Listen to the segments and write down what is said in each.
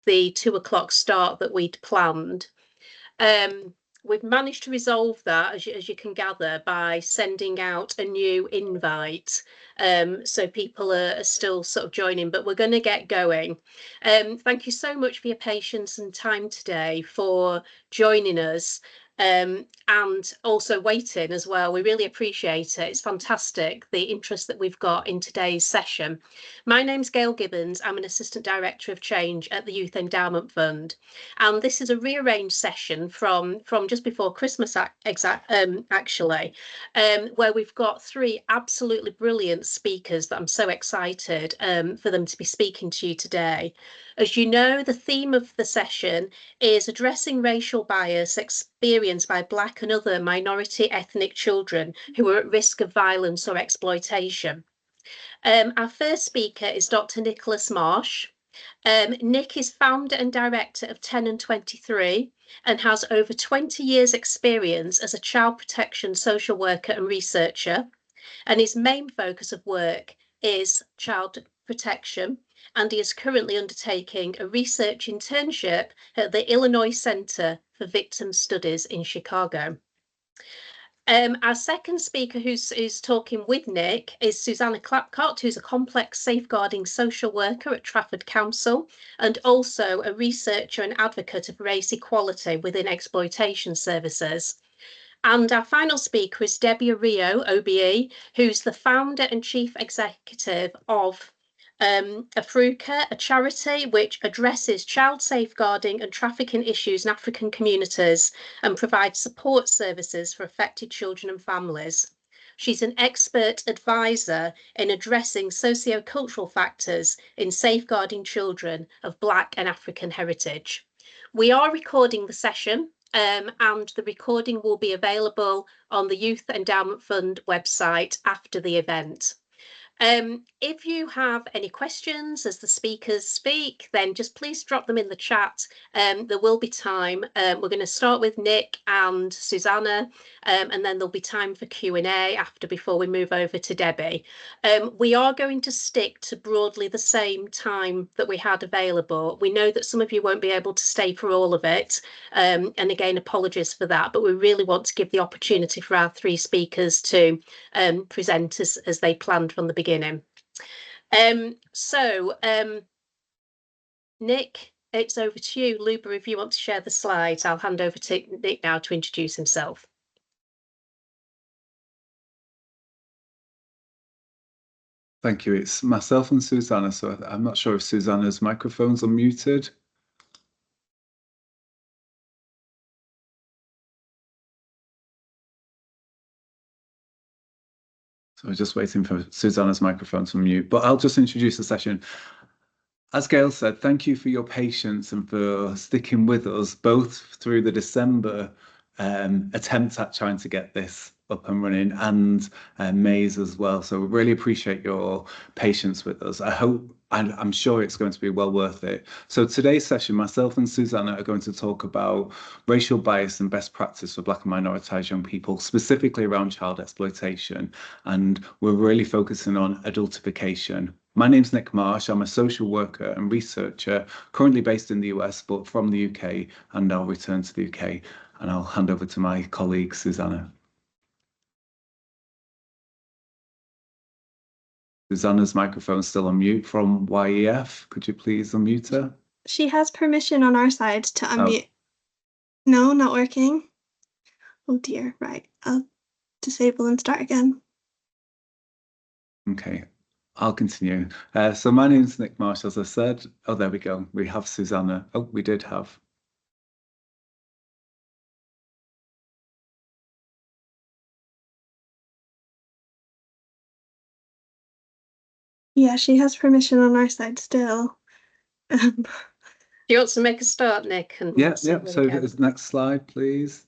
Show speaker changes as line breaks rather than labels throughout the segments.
the 2 o'clock start that we'd planned. We've managed to resolve that, as you can gather, by sending out a new invite. So people are still sort of joining, but we're going to get going. Thank you so much for your patience and time today, for joining us. And also waiting as well. We really appreciate it. It's fantastic, the interest that we've got in today's session. My name's Gail Gibbons. I'm an Assistant Director of Change at the Youth Endowment Fund. And this is a rearranged session from just before Christmas, actually, where we've got three absolutely brilliant speakers that I'm so excited for them to be speaking to you today. As you know, the theme of the session is addressing racial bias experienced by Black and other minority ethnic children who are at risk of violence or exploitation. Our first speaker is Dr. Nicholas Marsh. Nick is founder and director of 10 and 23 and has over 20 years experience as a child protection social worker and researcher. And his main focus of work is child protection. And he is currently undertaking a research internship at the Illinois Center for Victim Studies in Chicago. Our second speaker who's talking with Nick is Susanna Clapcott, who's a complex safeguarding social worker at Trafford Council and also a researcher and advocate of race equality within exploitation services. And our final speaker is Debbie Rio, OBE, who's the founder and chief executive of Afruka, a charity which addresses child safeguarding and trafficking issues in African communities and provides support services for affected children and families. She's an expert advisor in addressing socio-cultural factors in safeguarding children of Black and African heritage. We are recording the session, and the recording will be available on the Youth Endowment Fund website after the event. If you have any questions as the speakers speak, then just please drop them in the chat. There will be time. We're going to start with Nick and Susanna, and then there'll be time for Q&A after, before we move over to Debbie. We are going to stick to broadly the same time that we had available. We know that some of you won't be able to stay for all of it, and again, apologies for that, but we really want to give the opportunity for our three speakers to present as they planned from the beginning. Nick, it's over to you. Luba, if you want to share the slides, I'll hand over to Nick now to introduce himself.
Thank you. It's myself and Susanna, so I'm not sure if Susanna's microphone's unmuted. So we're just waiting for Susanna's microphone to mute, but I'll just introduce the session. As Gail said, thank you for your patience and for sticking with us both through the December attempt at trying to get this up and running and May's as well. So we really appreciate your patience with us. I'm sure it's going to be well worth it. So today's session, myself and Susanna are going to talk about racial bias and best practice for Black and minoritised young people, specifically around child exploitation. And we're really focusing on adultification. My name's Nick Marsh. I'm a social worker and researcher, currently based in the US, but from the UK, and I'll return to the UK. And I'll hand over to my colleague, Susanna. Susanna's microphone is still on mute from YEF. Could you please unmute her?
She has permission on our side to unmute. Oh. No, not working. Oh dear, right. I'll disable and start again.
Okay, I'll continue. So my name's Nick Marsh, as I said. Oh, there we go. We have Susanna. Oh, we did have.
Yeah, she has permission on our side still.
Do you want to make a start, Nick? And
yeah. So next slide, please.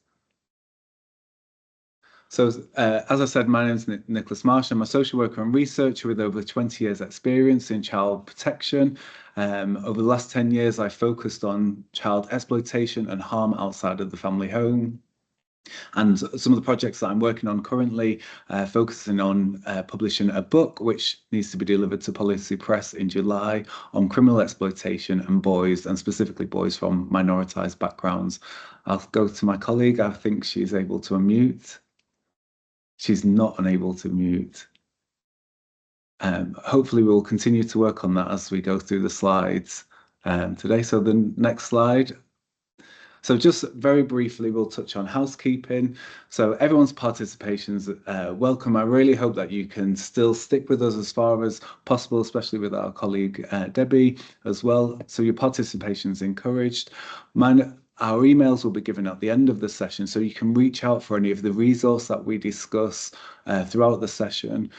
So as I said, my name is Nicholas Marsh. I'm a social worker and researcher with over 20 years experience in child protection. Over the last 10 years, I focused on child exploitation and harm outside of the family home. And some of the projects that I'm working on currently, focusing on publishing a book which needs to be delivered to Policy Press in July on criminal exploitation and boys, and specifically boys from minoritised backgrounds. I'll go to my colleague. I think she's able to unmute. She's not unable to mute. Hopefully we'll continue to work on that as we go through the slides today. So the next slide. So just very briefly, we'll touch on housekeeping. So everyone's participation is welcome. I really hope that you can still stick with us as far as possible, especially with our colleague Debbie as well. So your participation is encouraged. Our emails will be given at the end of the session, so you can reach out for any of the resource that we discuss throughout the session.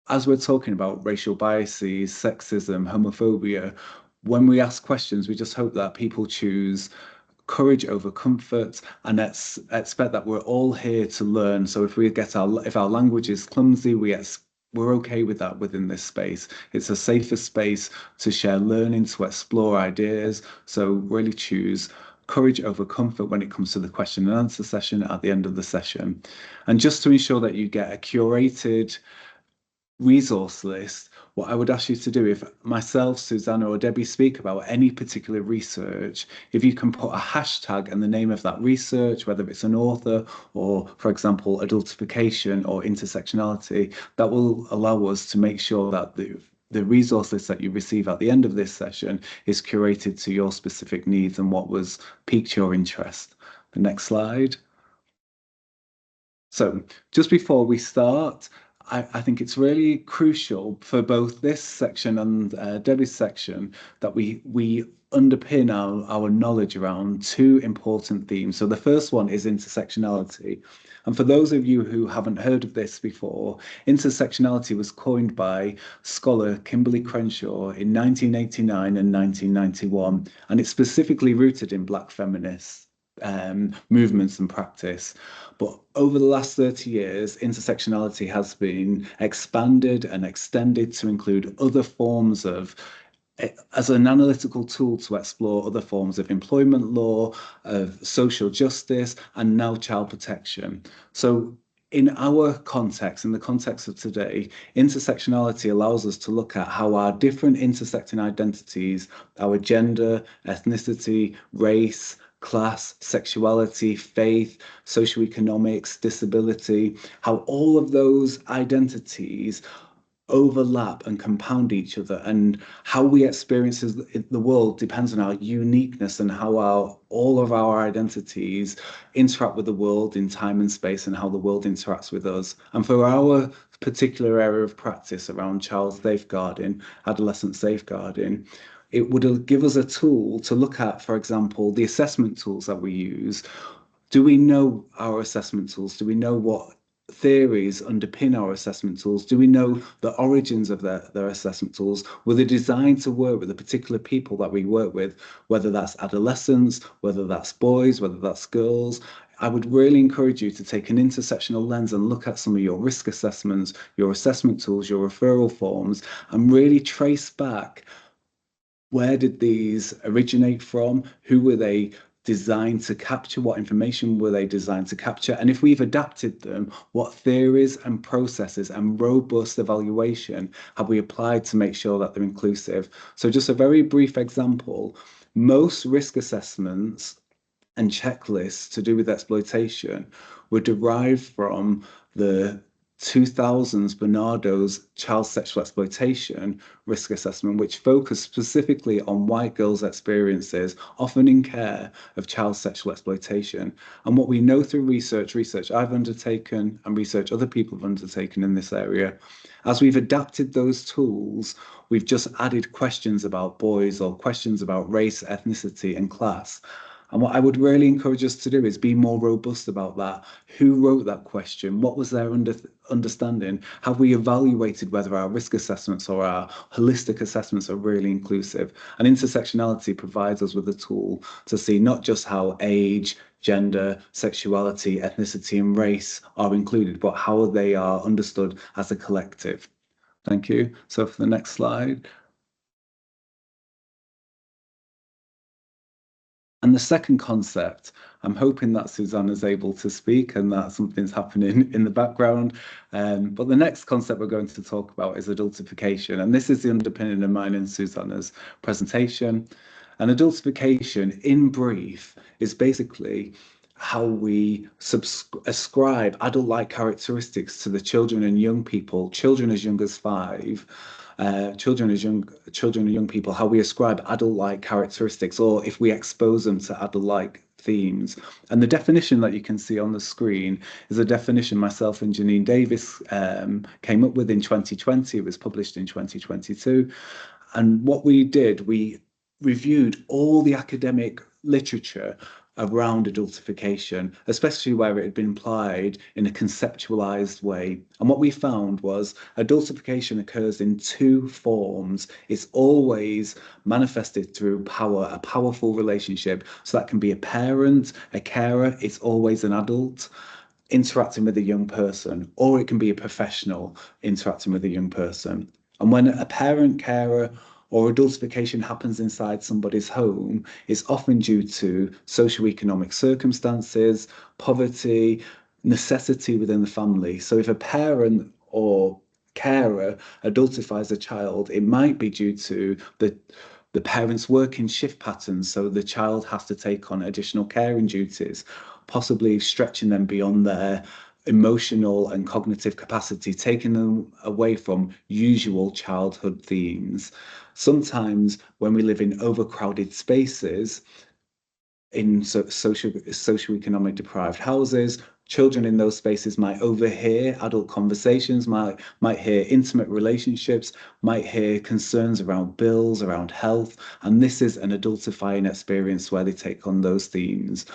As we're talking about racial biases, sexism, homophobia, when we ask questions, we just hope that people choose courage over comfort, and let's expect that we're all here to learn. So if our language is clumsy, we're okay with that within this space. It's a safer space to share learning, to explore ideas. So really choose courage over comfort when it comes to the question and answer session at the end of the session. And just to ensure that you get a curated resource list, what I would ask you to do, if myself, Susanna, or Debbie speak about any particular research, if you can put a hashtag and the name of that research, whether it's an author or, for example, adultification or intersectionality, that will allow us to make sure that the resource list that you receive at the end of this session is curated to your specific needs and what was piqued your interest. The next slide. So just before we start, I think it's really crucial for both this section and Debbie's section that we underpin our knowledge around two important themes. So the first one is intersectionality. And for those of you who haven't heard of this before, intersectionality was coined by scholar Kimberly Crenshaw in 1989 and 1991, and it's specifically rooted in Black feminists movements and practice. But over the last 30 years, intersectionality has been expanded and extended to include other forms of, as an analytical tool to explore other forms of employment law, of social justice, and now child protection. So in our context, in the context of today, intersectionality allows us to look at how our different intersecting identities, our gender, ethnicity, race, class, sexuality, faith, socioeconomics, disability, how all of those identities overlap and compound each other, and how we experience the world depends on our uniqueness and how all of our identities interact with the world in time and space, and how the world interacts with us. And for our particular area of practice around child safeguarding, adolescent safeguarding, it would give us a tool to look at, for example, the assessment tools that we use. Do we know our assessment tools? Do we know what theories underpin our assessment tools? Do we know the origins of their assessment tools? Were they designed to work with the particular people that we work with, whether that's adolescents, whether that's boys, whether that's girls? I would really encourage you to take an intersectional lens and look at some of your risk assessments, your assessment tools, your referral forms, and really trace back, where did these originate from? Who were they designed to capture? What information were they designed to capture? And if we've adapted them, what theories and processes and robust evaluation have we applied to make sure that they're inclusive? So just a very brief example, most risk assessments and checklists to do with exploitation were derived from the 2000s Bernardo's child sexual exploitation risk assessment, which focused specifically on white girls' experiences, often in care, of child sexual exploitation. And what we know through research I've undertaken and research other people have undertaken in this area, as we've adapted those tools, we've just added questions about boys or questions about race, ethnicity, and class. And what I would really encourage us to do is be more robust about that. Who wrote that question? What was their understanding? Have we evaluated whether our risk assessments or our holistic assessments are really inclusive? And intersectionality provides us with a tool to see not just how age, gender, sexuality, ethnicity, and race are included, but how they are understood as a collective. Thank you. So for the next slide. And the second concept, I'm hoping that Susanna's able to speak and that something's happening in the background. But the next concept we're going to talk about is adultification. And this is the underpinning of mine and Susanna's presentation. And adultification, in brief, is basically how we ascribe adult-like characteristics to the children and young people, children as young as 5, children and young people, how we ascribe adult-like characteristics, or if we expose them to adult-like themes. And the definition that you can see on the screen is a definition myself and Janine Davis came up with in 2020. It was published in 2022. And what we did, we reviewed all the academic literature around adultification, especially where it had been applied in a conceptualized way. And what we found was adultification occurs in 2 forms. It's always manifested through power, a powerful relationship. So that can be a parent, a carer, it's always an adult interacting with a young person, or it can be a professional interacting with a young person. And when a parent, carer, or adultification happens inside somebody's home, it's often due to socioeconomic circumstances, poverty, necessity within the family. So if a parent or carer adultifies a child, it might be due to the parents' working shift patterns, so the child has to take on additional caring duties, possibly stretching them beyond their emotional and cognitive capacity, taking them away from usual childhood themes. Sometimes when we live in overcrowded spaces, in socioeconomic deprived houses, children in those spaces might overhear adult conversations, might hear intimate relationships, might hear concerns around bills, around health, and this is an adultifying experience where they take on those themes.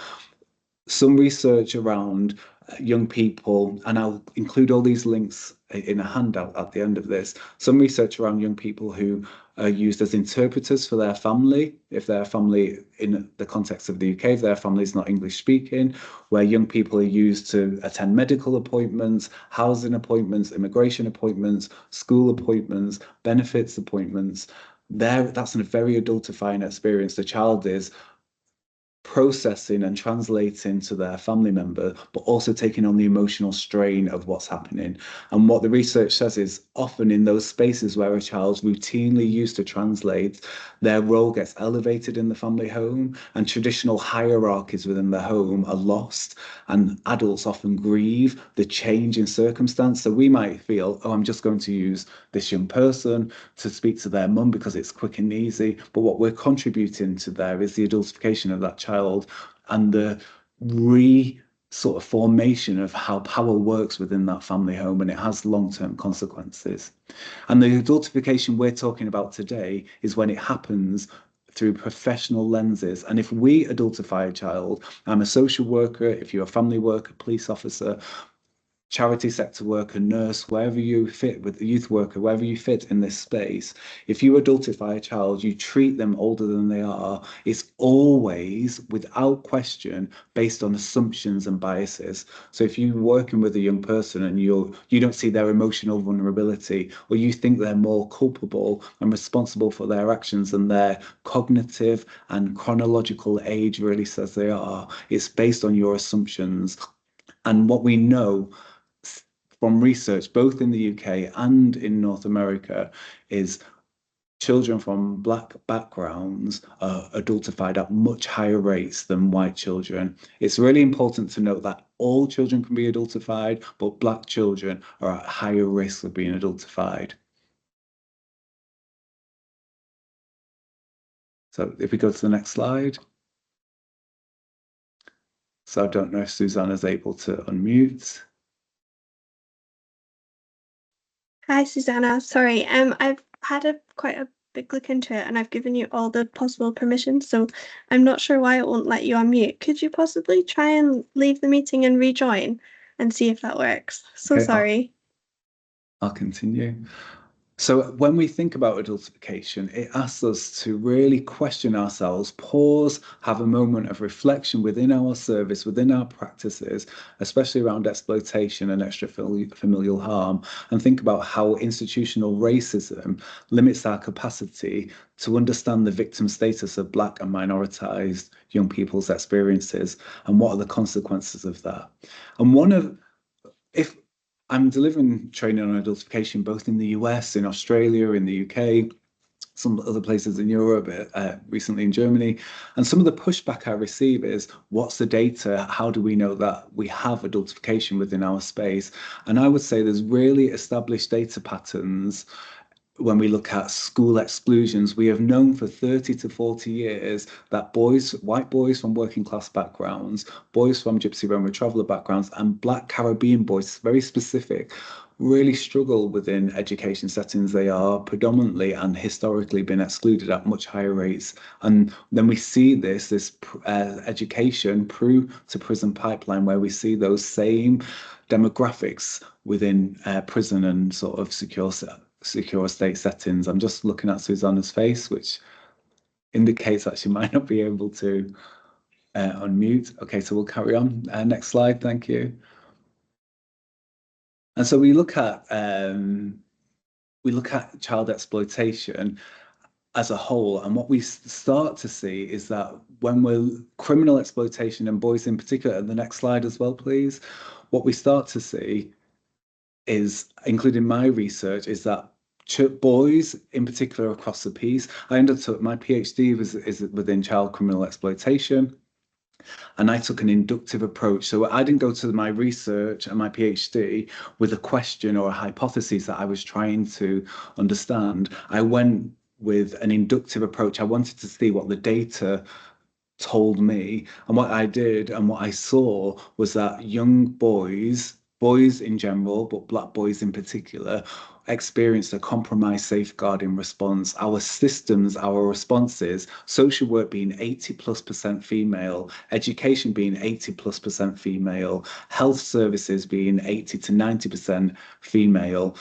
Some research around young people, and I'll include all these links in a handout at the end of this, some research around young people who are used as interpreters for their family, if their family, in the context of the UK, if their family is not English speaking, where young people are used to attend medical appointments, housing appointments, immigration appointments, school appointments, benefits appointments. That's a very adultifying experience. The child is processing and translating to their family member, but also taking on the emotional strain of what's happening. And what the research says is often in those spaces where a child's routinely used to translate, their role gets elevated in the family home, and traditional hierarchies within the home are lost, and adults often grieve the change in circumstance. So we might feel, oh, I'm just going to use this young person to speak to their mum because it's quick and easy. But what we're contributing to there is the adultification of that child and the formation of how power works within that family home, and it has long-term consequences. And the adultification we're talking about today is when it happens through professional lenses. And if we adultify a child, I'm a social worker, if you're a family worker, police officer, charity sector worker, nurse, wherever you fit, with the youth worker, wherever you fit in this space, if you adultify a child, you treat them older than they are, it's always, without question, based on assumptions and biases. So if you're working with a young person and you don't see their emotional vulnerability, or you think they're more culpable and responsible for their actions than their cognitive and chronological age really says they are, it's based on your assumptions. And what we know from research, both in the UK and in North America, is children from Black backgrounds are adultified at much higher rates than white children. It's really important to note that all children can be adultified, but Black children are at higher risk of being adultified. So if we go to the next slide. So I don't know if Susanna's able to unmute.
Hi, Susanna. Sorry, I've had quite a big look into it, and I've given you all the possible permissions, so I'm not sure why it won't let you unmute. Could you possibly try and leave the meeting and rejoin and see if that works? So okay, sorry.
I'll continue. So when we think about adultification, it asks us to really question ourselves, pause, have a moment of reflection within our service, within our practices, especially around exploitation and extrafamilial harm, and think about how institutional racism limits our capacity to understand the victim status of Black and minoritised young people's experiences and what are the consequences of that. And if I'm delivering training on adultification both in the US, in Australia, in the UK, some other places in Europe, recently in Germany. And some of the pushback I receive is, what's the data? How do we know that we have adultification within our space? And I would say there's really established data patterns. When we look at school exclusions, we have known for 30 to 40 years that white boys from working class backgrounds, boys from Gypsy Roma traveller backgrounds, and Black Caribbean boys, very specific, really struggle within education settings. They are predominantly and historically been excluded at much higher rates. And then we see this education to prison pipeline, where we see those same demographics within prison and sort of secure state settings. I'm just looking at Susanna's face, which indicates that she might not be able to unmute. Okay, so we'll carry on. Next slide, thank you. And so we look at child exploitation as a whole, and what we start to see is that when we're criminal exploitation, and boys in particular, the next slide as well, please, what we start to see is, including my research, is that boys in particular across the piece, I undertook my PhD is within child criminal exploitation, and I took an inductive approach. So I didn't go to my research and my PhD with a question or a hypothesis that I was trying to understand. I went with an inductive approach. I wanted to see what the data told me. And what I did and what I saw was that young boys in general, but Black boys in particular, experienced a compromised safeguarding response. Our systems, our responses, social work being 80+% female, education being 80+% female, health services being 80 to 90% female.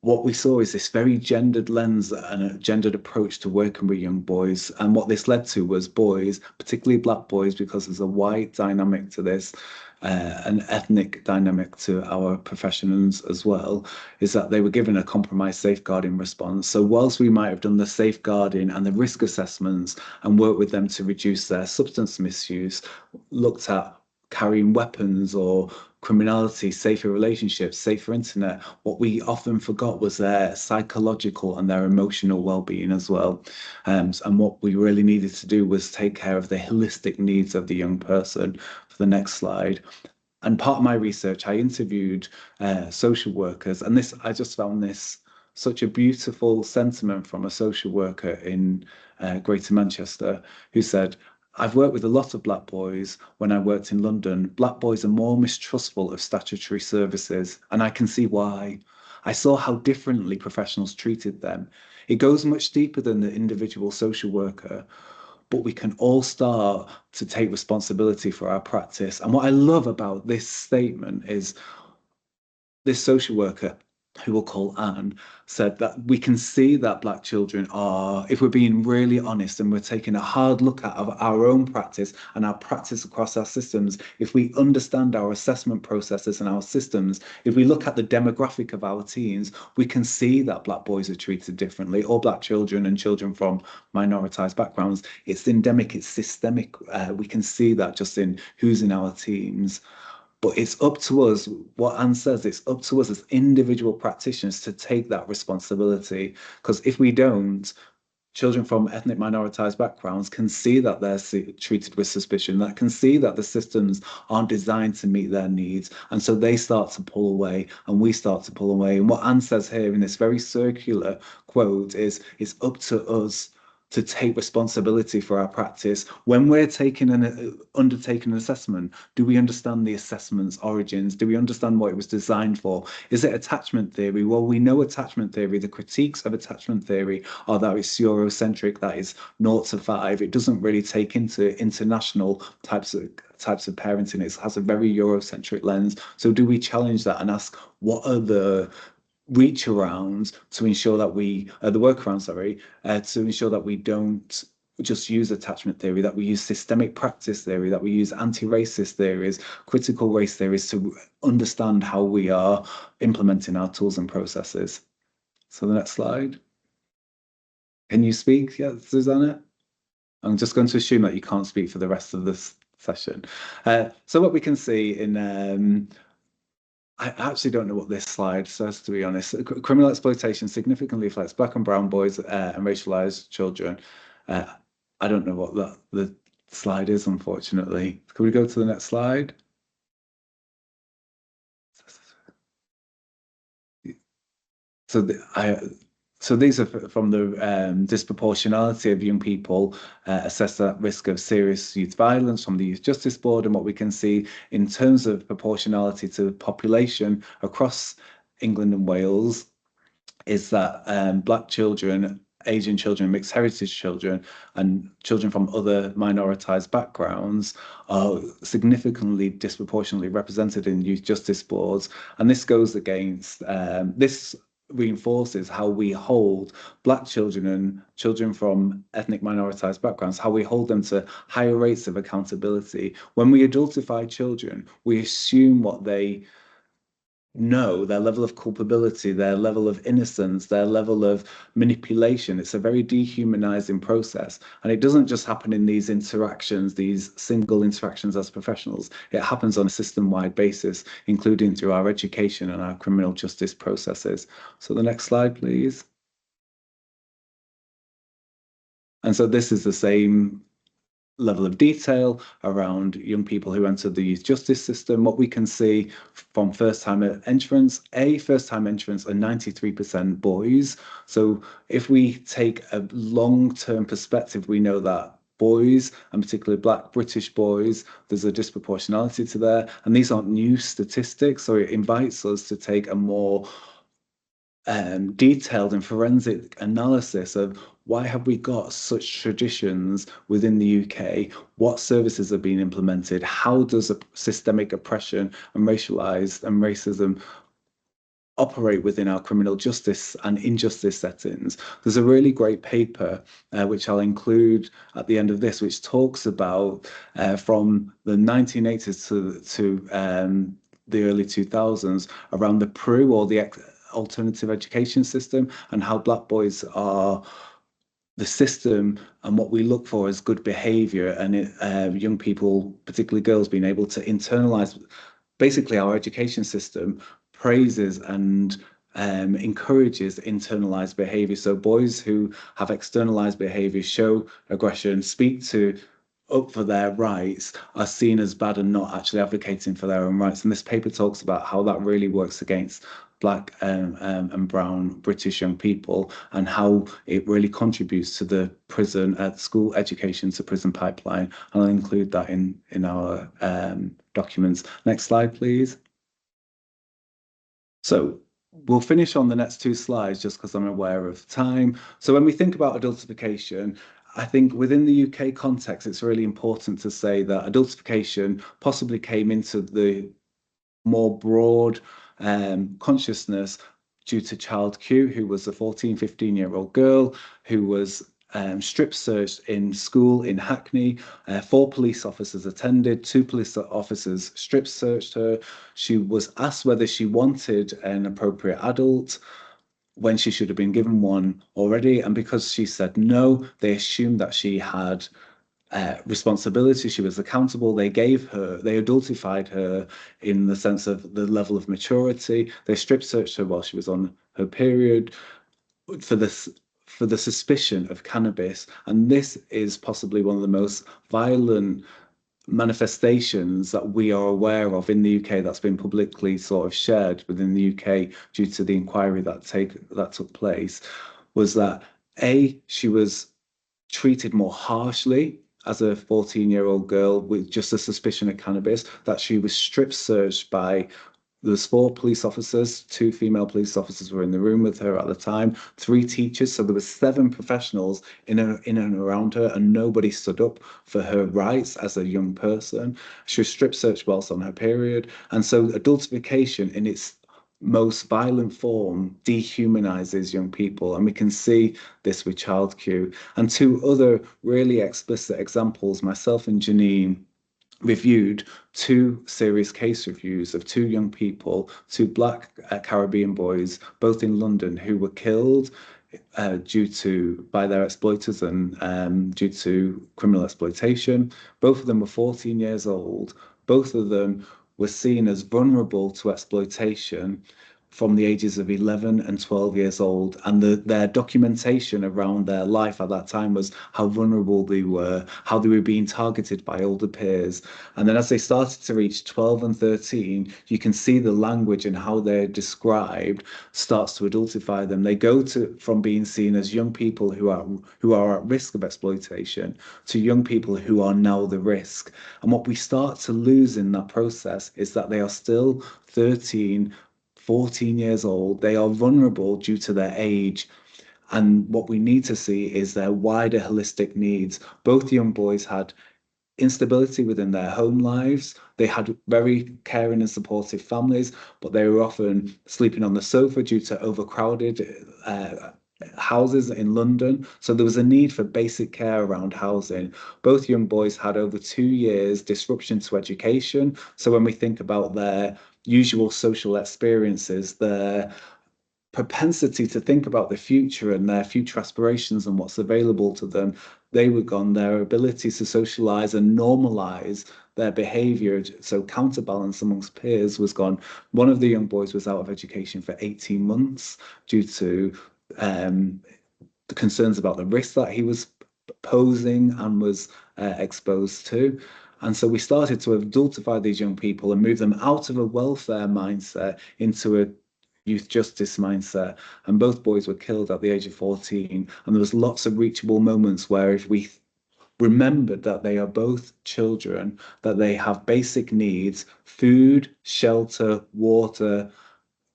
What we saw is this very gendered lens and a gendered approach to working with young boys. And what this led to was boys, particularly Black boys, because there's a white dynamic to this, an ethnic dynamic to our professions as well, is that they were given a compromised safeguarding response. So whilst we might have done the safeguarding and the risk assessments and worked with them to reduce their substance misuse, looked at carrying weapons or criminality, safer relationships, safer internet, what we often forgot was their psychological and their emotional well-being as well. And what we really needed to do was take care of the holistic needs of the young person. For the next slide. And part of my research, I interviewed social workers, and I just found this such a beautiful sentiment from a social worker in Greater Manchester, who said, I've worked with a lot of Black boys. When I worked in London, Black boys are more mistrustful of statutory services, and I can see why. I saw how differently professionals treated them. It goes much deeper than the individual social worker, but we can all start to take responsibility for our practice. And what I love about this statement is this social worker, who we'll call Anne, said that we can see that Black children are, if we're being really honest and we're taking a hard look at our own practice and our practice across our systems, if we understand our assessment processes and our systems, if we look at the demographic of our teens, we can see that Black boys are treated differently, or Black children and children from minoritized backgrounds. It's endemic, it's systemic. We can see that just in who's in our teams. But it's up to us, what Anne says, it's up to us as individual practitioners to take that responsibility. Because if we don't, children from ethnic minoritized backgrounds can see that they're treated with suspicion, that can see that the systems aren't designed to meet their needs. And so they start to pull away and we start to pull away. And what Anne says here in this very circular quote is, it's up to us to take responsibility for our practice. When we're undertaking an assessment, do we understand the assessment's origins? Do we understand what it was designed for? Is it attachment theory? Well, we know attachment theory. The critiques of attachment theory are that it's Eurocentric, that is 0 to 5. It doesn't really take into international types of parenting. It has a very Eurocentric lens. So do we challenge that and ask, what are the reach around to ensure that we, the workaround, sorry, to ensure that we don't just use attachment theory, that we use systemic practice theory, that we use anti-racist theories, critical race theories to understand how we are implementing our tools and processes. So the next slide. Can you speak yet, Susanna? I'm just going to assume that you can't speak for the rest of this session. So what we can see in I actually don't know what this slide says, to be honest. Criminal exploitation significantly affects Black and brown boys and racialized children. I don't know what the slide is, unfortunately. Can we go to the next slide? So these are from the disproportionality of young people assessed at risk of serious youth violence from the Youth Justice Board, and what we can see in terms of proportionality to population across England and Wales is that Black children, Asian children, mixed heritage children, and children from other minoritized backgrounds are significantly disproportionately represented in youth justice boards. And this goes against, this reinforces how we hold Black children and children from ethnic minoritized backgrounds, how we hold them to higher rates of accountability. When we adultify children, we assume what they know, their level of culpability, their level of innocence, their level of manipulation. It's a very dehumanizing process. And it doesn't just happen in these interactions, these single interactions as professionals. It happens on a system-wide basis, including through our education and our criminal justice processes. So the next slide, please. And so this is the same level of detail around young people who enter the youth justice system. What we can see from first-time entrants, first-time entrants are 93% boys. So if we take a long-term perspective, we know that boys, and particularly Black British boys, there's a disproportionality to there. And these aren't new statistics, so it invites us to take a more detailed and forensic analysis of why have we got such traditions within the UK? What services are being implemented? How does a systemic oppression and racialized and racism operate within our criminal justice and injustice settings? There's a really great paper, which I'll include at the end of this, which talks about from the 1980s to the early 2000s around the PRU, or the alternative education system, and how Black boys are the system and what we look for as good behavior, and young people, particularly girls, being able to internalize. Basically, our education system praises and encourages internalized behavior. So boys who have externalized behavior, show aggression, speak up for their rights, are seen as bad and not actually advocating for their own rights. And this paper talks about how that really works against Black and brown British young people, and how it really contributes to the prison school education to prison pipeline. And I'll include that in our documents. Next slide, please. So we'll finish on the next two slides just because I'm aware of time. So when we think about adultification, I think within the UK context, it's really important to say that adultification possibly came into the more broad consciousness due to Child Q, who was a 14, 15-year-old girl who was strip searched in school in Hackney. 4 police officers attended, 2 police officers strip searched her. She was asked whether she wanted an appropriate adult when she should have been given one already. And because she said no, they assumed that she had responsibility, she was accountable. They adultified her in the sense of the level of maturity. They strip searched her while she was on her period for the suspicion of cannabis. And this is possibly one of the most violent manifestations that we are aware of in the UK that's been publicly sort of shared within the UK due to the inquiry that took place, was that she was treated more harshly as a 14-year-old girl with just a suspicion of cannabis, that she was strip searched by, there's 4 police officers, 2 female police officers were in the room with her at the time, 3 teachers, so there were 7 professionals in and around her, and nobody stood up for her rights as a young person. She was strip searched whilst on her period. And so adultification in its most violent form dehumanizes young people, and we can see this with Child Q. And two other really explicit examples, myself and Janine reviewed two serious case reviews of two young people, two Black Caribbean boys, both in London, who were killed by their exploiters and due to criminal exploitation. Both of them were 14 years old. Both of them were seen as vulnerable to exploitation from the ages of 11 and 12 years old. And their documentation around their life at that time was how vulnerable they were, how they were being targeted by older peers. And then as they started to reach 12 and 13, you can see the language and how they're described starts to adultify them. They go from being seen as young people who are at risk of exploitation to young people who are now the risk. And what we start to lose in that process is that they are still 13, 14 years old. They are vulnerable due to their age. And what we need to see is their wider holistic needs. Both young boys had instability within their home lives. They had very caring and supportive families, but they were often sleeping on the sofa due to overcrowded houses in London. So there was a need for basic care around housing. Both young boys had over 2 years disruption to education. So when we think about their usual social experiences, their propensity to think about the future and their future aspirations and what's available to them, they were gone. Their ability to socialize and normalize their behavior, so counterbalance amongst peers, was gone. One of the young boys was out of education for 18 months due to the concerns about the risk that he was posing and was exposed to. And so we started to adultify these young people and move them out of a welfare mindset into a youth justice mindset. And both boys were killed at the age of 14. And there was lots of reachable moments where if we remembered that they are both children, that they have basic needs, food, shelter, water,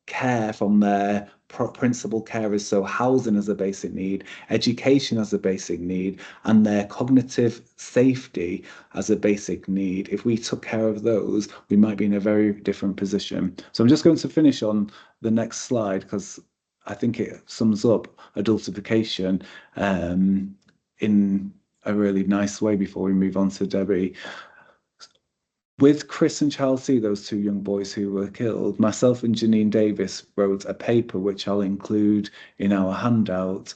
care from their principal carers, so housing as a basic need, education as a basic need, and their cognitive safety as a basic need. If we took care of those, we might be in a very different position. So I'm just going to finish on the next slide because I think it sums up adultification in a really nice way before we move on to Debbie. With Chris and Chelsea, those two young boys who were killed, myself and Janine Davis wrote a paper which I'll include in our handout.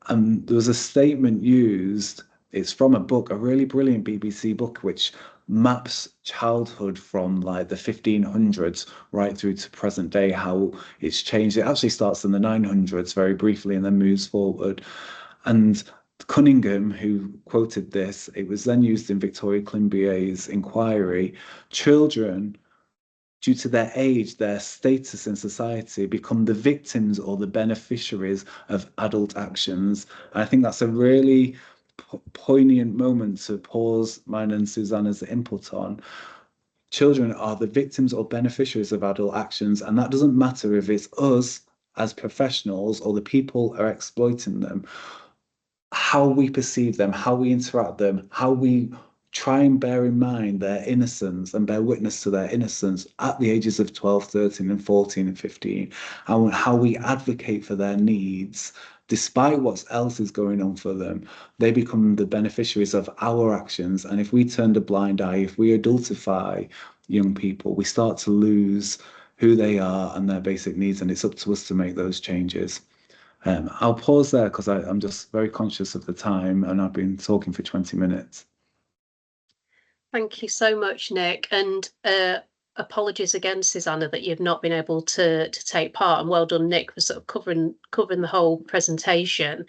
And there was a statement used, it's from a book, a really brilliant BBC book, which maps childhood from like the 1500s right through to present day, how it's changed. It actually starts in the 900s very briefly and then moves forward. And Cunningham, who quoted this, it was then used in Victoria Climbier's inquiry. Children, due to their age, their status in society, become the victims or the beneficiaries of adult actions. And I think that's a really poignant moment to pause mine and Susanna's input on. Children are the victims or beneficiaries of adult actions, and that doesn't matter if it's us as professionals or the people are exploiting them. How we perceive them, how we interact with them, how we try and bear in mind their innocence and bear witness to their innocence at the ages of 12, 13 and 14 and 15, and how we advocate for their needs, despite what else is going on for them, they become the beneficiaries of our actions. And if we turn a blind eye, if we adultify young people, we start to lose who they are and their basic needs, and it's up to us to make those changes. I'll pause there because I'm just very conscious of the time and I've been talking for 20 minutes.
Thank you so much, Nick. And apologies again, Susanna, that you've not been able to take part. And well done, Nick, for sort of covering the whole presentation.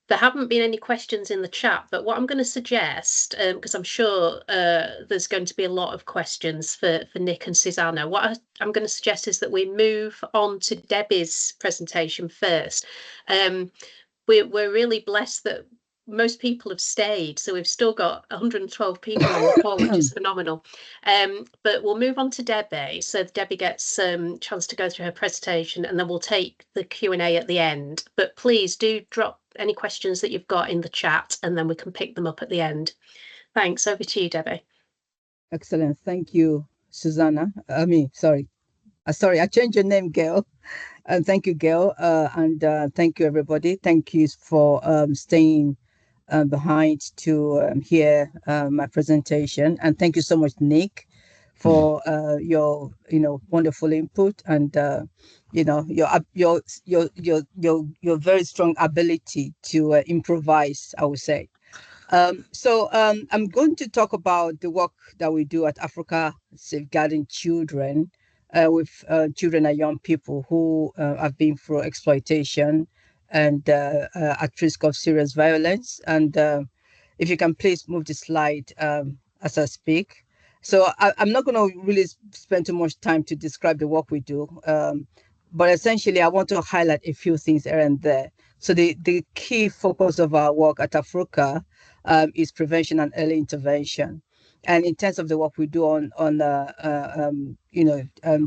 There haven't been any questions in the chat, but what I'm going to suggest, because I'm sure there's going to be a lot of questions for Nick and Susanna, what I'm going to suggest is that we move on to Debbie's presentation first. We're really blessed that most people have stayed, so we've still got 112 people on the call, which is phenomenal. But we'll move on to Debbie, so Debbie gets a chance to go through her presentation, and then we'll take the Q&A at the end. But please do drop any questions that you've got in the chat, and then we can pick them up at the end. Thanks. Over to you, Debbie.
Excellent. Thank you, Susanna. Sorry, I changed your name, Gail. And thank you, Gail. And thank you, everybody. Thank you for staying behind to hear my presentation. And thank you so much, Nick, for your wonderful input and your very strong ability to improvise, I would say. I'm going to talk about the work that we do at Africa Safeguarding Children with children and young people who have been through exploitation and at risk of serious violence. And if you can please move the slide as I speak. So I'm not going to really spend too much time to describe the work we do, but essentially I want to highlight a few things here and there. So the key focus of our work at Africa is prevention and early intervention. And in terms of the work we do on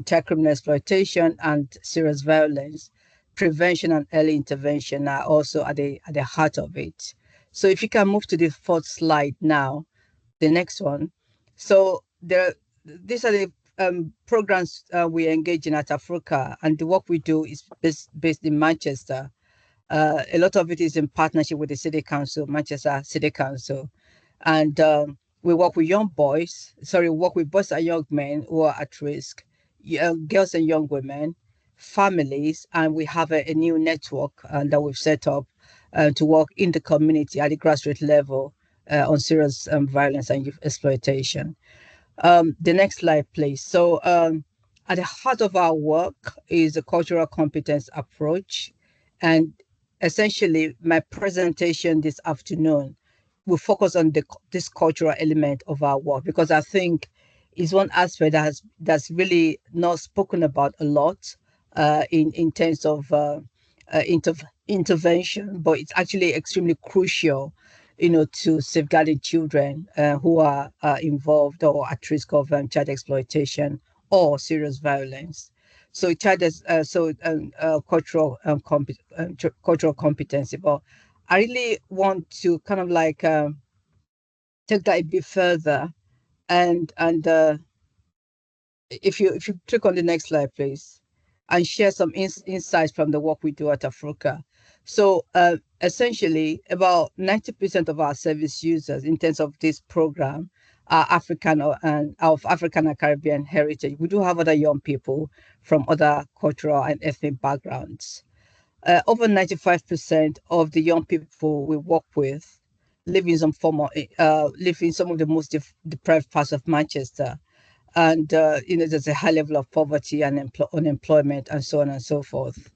child criminal exploitation and serious violence, prevention and early intervention are also at the heart of it. So if you can move to the fourth slide now, the next one. So these are the programs we engage in at Africa, and the work we do is based in Manchester. A lot of it is in partnership with the City Council, Manchester City Council. And we work with work with boys and young men who are at risk, girls and young women, families, and we have a new network that we've set up to work in the community at the grassroots level on serious violence and youth exploitation. The next slide, please. So at the heart of our work is a cultural competence approach. And essentially, my presentation this afternoon will focus on this cultural element of our work, because I think it's one aspect that's really not spoken about a lot in terms of intervention, but it's actually extremely crucial, to safeguarding children who are involved or at risk of child exploitation or serious violence. So cultural competency. But I really want to kind of like take that a bit further, and if you click on the next slide, please, and share some insights from the work we do at Africa. So essentially, about 90% of our service users in terms of this program are African and of African and Caribbean heritage. We do have other young people from other cultural and ethnic backgrounds. Over 95% of the young people we work with live in live in some of the most deprived parts of Manchester, and there's a high level of poverty and unemployment and so on and so forth.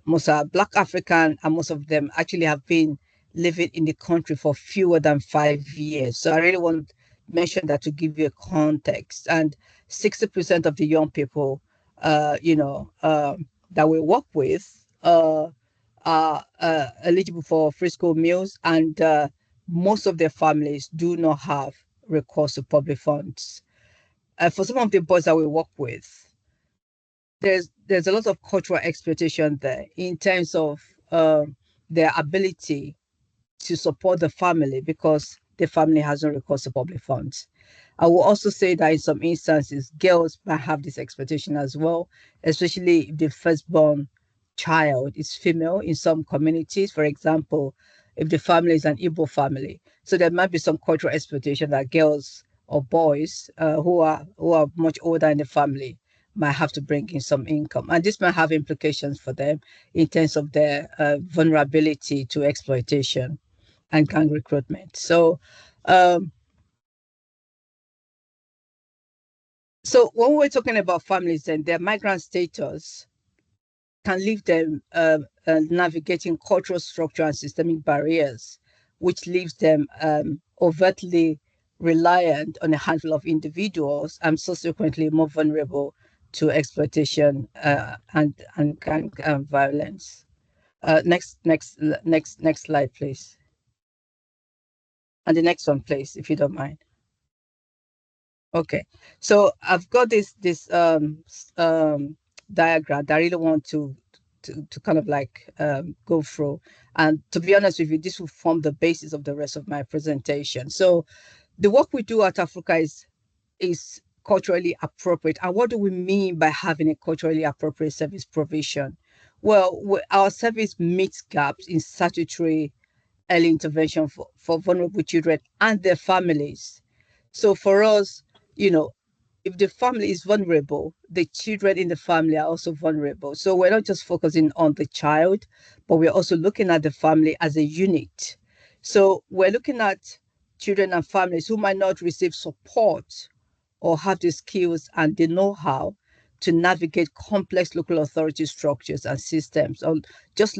Most are Black African, and most of them actually have been living in the country for fewer than 5 years. So I really want to mention that to give you a context. And 60% of the young people, that we work with are eligible for free school meals, and most of their families do not have recourse to public funds. For some of the boys that we work with, there's a lot of cultural exploitation there in terms of their ability to support the family because the family has no recourse to public funds. I will also say that in some instances, girls might have this expectation as well, especially if the firstborn child is female in some communities. For example, if the family is an Igbo family, so there might be some cultural expectation that girls or boys who are much older in the family might have to bring in some income, and this might have implications for them in terms of their vulnerability to exploitation and gang recruitment. So when we're talking about families and their migrant status can leave them navigating cultural structure and systemic barriers, which leaves them overtly reliant on a handful of individuals and subsequently more vulnerable to exploitation and gang violence. Next slide, please. And the next one, please, if you don't mind. Okay, so I've got this diagram that I really want to kind of like go through, and to be honest with you, this will form the basis of the rest of my presentation. So the work we do at Africa is culturally appropriate. And what do we mean by having a culturally appropriate service provision? Well, our service meets gaps in statutory early intervention for vulnerable children and their families. So for us, you know, if the family is vulnerable, the children in the family are also vulnerable. So we're not just focusing on the child, but we're also looking at the family as a unit. So we're looking at children and families who might not receive support or have the skills and the know-how to navigate complex local authority structures and systems, or just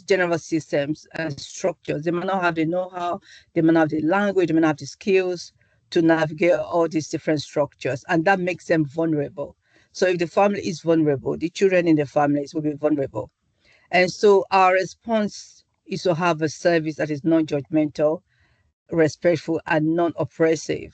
general systems and structures. They might not have the know-how, they might not have the language, they might not have the skills to navigate all these different structures, and that makes them vulnerable. So if the family is vulnerable, the children in the families will be vulnerable. And so our response is to have a service that is non-judgmental, respectful, and non-oppressive.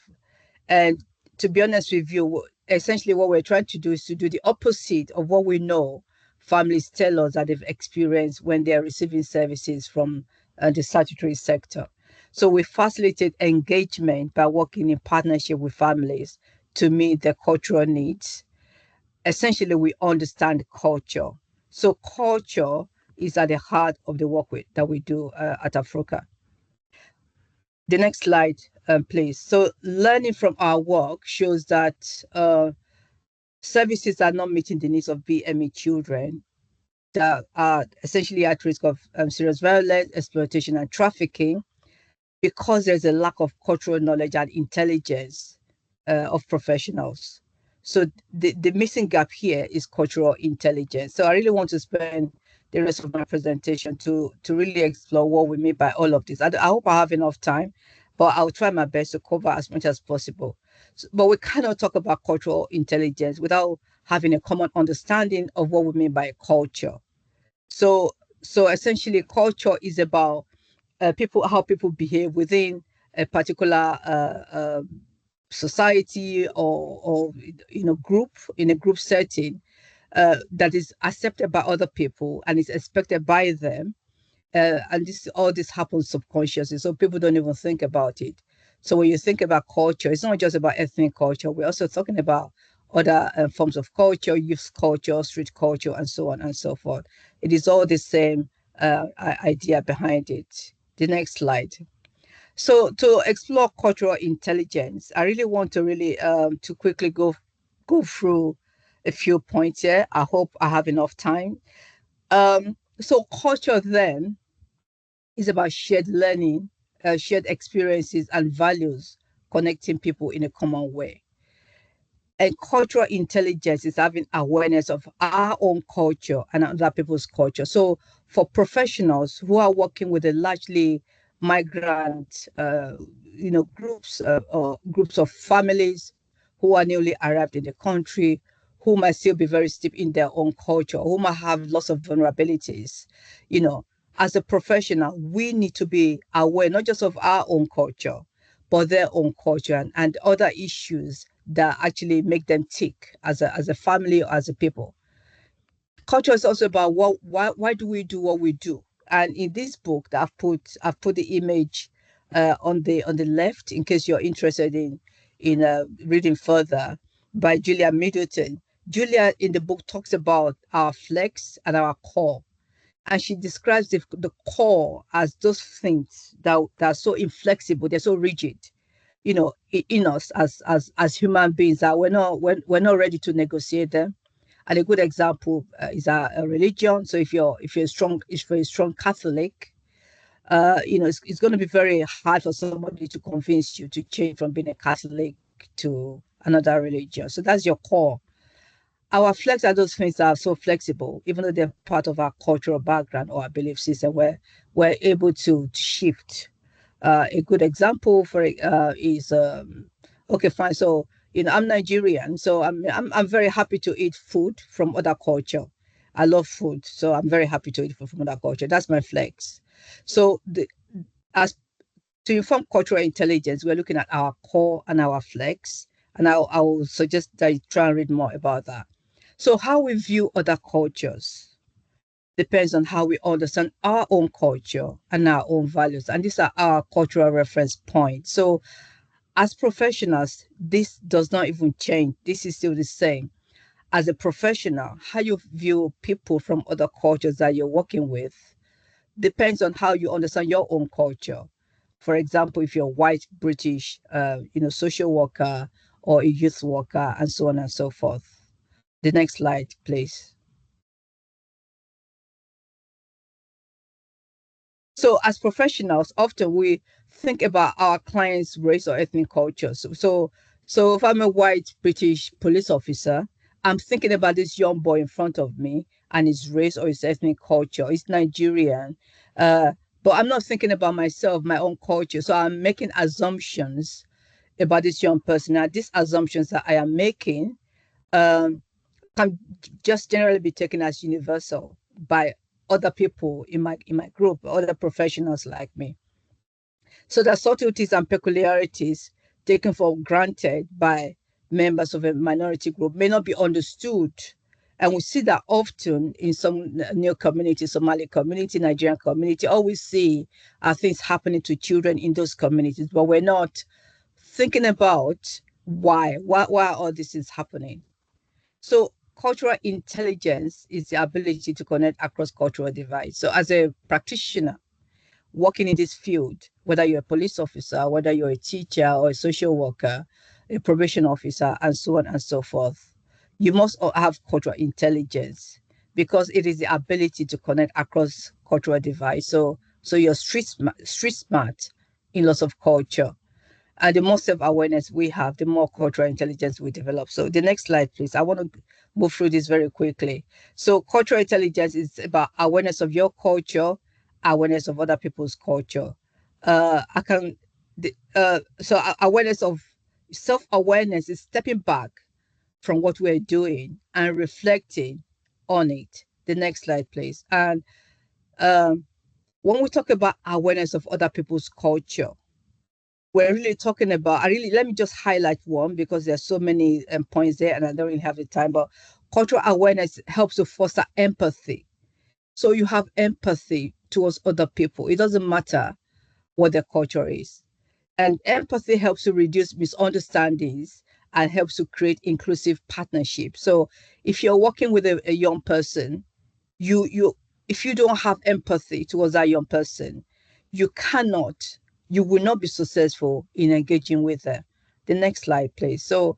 And to be honest with you, essentially what we're trying to do is to do the opposite of what we know families tell us that they've experienced when they're receiving services from the statutory sector. So we facilitate engagement by working in partnership with families to meet their cultural needs. Essentially, we understand culture. So culture is at the heart of the work that we do at Afroca. The next slide, please. So learning from our work shows that services are not meeting the needs of BME children that are essentially at risk of serious violence, exploitation, and trafficking, because there's a lack of cultural knowledge and intelligence of professionals. So the missing gap here is cultural intelligence. So I really want to spend the rest of my presentation to really explore what we mean by all of this. I hope I have enough time, but I'll try my best to cover as much as possible. So, but we cannot talk about cultural intelligence without having a common understanding of what we mean by culture. So essentially, culture is about how people behave within a particular society or group, in a group setting, that is accepted by other people and is expected by them. And all this happens subconsciously, so people don't even think about it. So when you think about culture, it's not just about ethnic culture. We're also talking about other forms of culture, youth culture, street culture, and so on and so forth. It is all the same idea behind it. The next slide. So to explore cultural intelligence, I really want to to quickly go through a few points here. I hope I have enough time. So culture then is about shared learning, shared experiences and values, connecting people in a common way. And cultural intelligence is having awareness of our own culture and other people's culture. So for professionals who are working with a largely migrant, groups or groups of families who are newly arrived in the country, who might still be very steep in their own culture, who might have lots of vulnerabilities, as a professional, we need to be aware not just of our own culture, but their own culture and other issues that actually make them tick as a family or as a people. Culture is also about why do we do what we do. And in this book that I've put the image on the left in case you're interested in reading further, by Julia Middleton. Julia in the book talks about our flex and our core. And she describes the core as those things that are so inflexible, they're so rigid, in us as human beings, that we're not ready to negotiate them. And a good example is a religion. So if you're a strong Catholic, it's going to be very hard for somebody to convince you to change from being a Catholic to another religion. So that's your core. Our flex are those things that are so flexible, even though they're part of our cultural background or our belief system, where we're able to shift. A good example for is okay, fine. So I'm Nigerian, so I'm very happy to eat food from other culture. I love food, so I'm very happy to eat food from other culture. That's my flex. So as to inform cultural intelligence, we're looking at our core and our flex, and I will suggest that you try and read more about that. So how we view other cultures depends on how we understand our own culture and our own values. And these are our cultural reference points. So As professionals, this does not even change. This is still the same. As a professional, how you view people from other cultures that you're working with depends on how you understand your own culture. For example, if you're white, British, social worker or a youth worker, and so on and so forth. The next slide, please. So as professionals, often we think about our clients' race or ethnic culture. So if I'm a white British police officer, I'm thinking about this young boy in front of me and his race or his ethnic culture. He's Nigerian. But I'm not thinking about myself, my own culture. So I'm making assumptions about this young person. Now, these assumptions that I am making um, can just generally be taken as universal by other people in my group, other professionals like me. So the subtleties and peculiarities taken for granted by members of a minority group may not be understood. And we see that often in some new communities, Somali community, Nigerian community, all we see are things happening to children in those communities, but we're not thinking about why all this is happening. So cultural intelligence is the ability to connect across cultural divides. So as a practitioner working in this field, whether you're a police officer, whether you're a teacher or a social worker, a probation officer, and so on and so forth, you must have cultural intelligence because it is the ability to connect across cultural divides. So you're street smart in lots of culture. And the more self-awareness we have, the more cultural intelligence we develop. So the next slide, please. I want to move through this very quickly. So cultural intelligence is about awareness of your culture, awareness of other people's culture. Awareness of self-awareness is stepping back from what we're doing and reflecting on it. The next slide, please. And when we talk about awareness of other people's culture, we're really talking about, let me just highlight one because there's so many points there and I don't really have the time, but cultural awareness helps to foster empathy. So you have empathy towards other people. It doesn't matter what their culture is. And empathy helps to reduce misunderstandings and helps to create inclusive partnerships. So if you're working with a young person, you if you don't have empathy towards that young person, you will not be successful in engaging with them. The next slide, please. So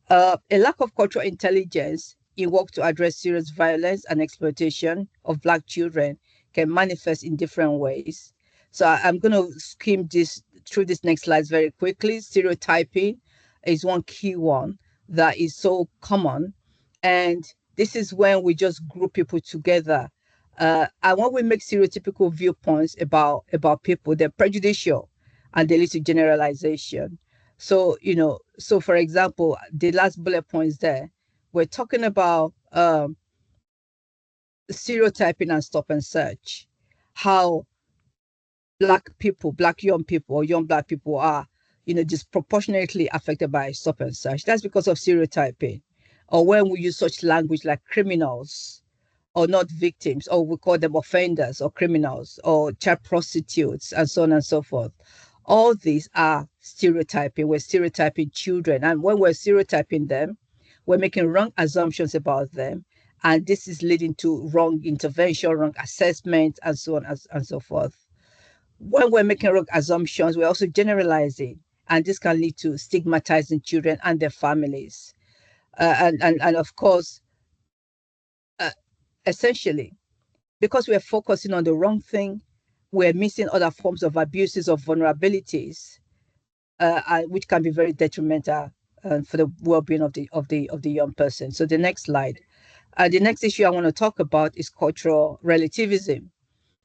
a lack of cultural intelligence in work to address serious violence and exploitation of Black children can manifest in different ways. So I'm going to skim through this next slides very quickly. Stereotyping is one key one that is so common. And this is when we just group people together. And when we make stereotypical viewpoints about people, they're prejudicial and they lead to generalization. So, for example, the last bullet points there, we're talking about stereotyping and stop and search, how Black people, Black young people or young Black people are, disproportionately affected by stop and search. That's because of stereotyping. Or when we use such language like criminals or not victims, or we call them offenders or criminals or child prostitutes and so on and so forth. All these are stereotyping. We're stereotyping children. And when we're stereotyping them, we're making wrong assumptions about them. And this is leading to wrong intervention, wrong assessment, and so on and so forth. When we're making wrong assumptions, we're also generalizing. And this can lead to stigmatizing children and their families. And of course, essentially, because we're focusing on the wrong thing, we're missing other forms of abuses of vulnerabilities, which can be very detrimental for the well-being of the young person. So the next slide. The next issue I want to talk about is cultural relativism.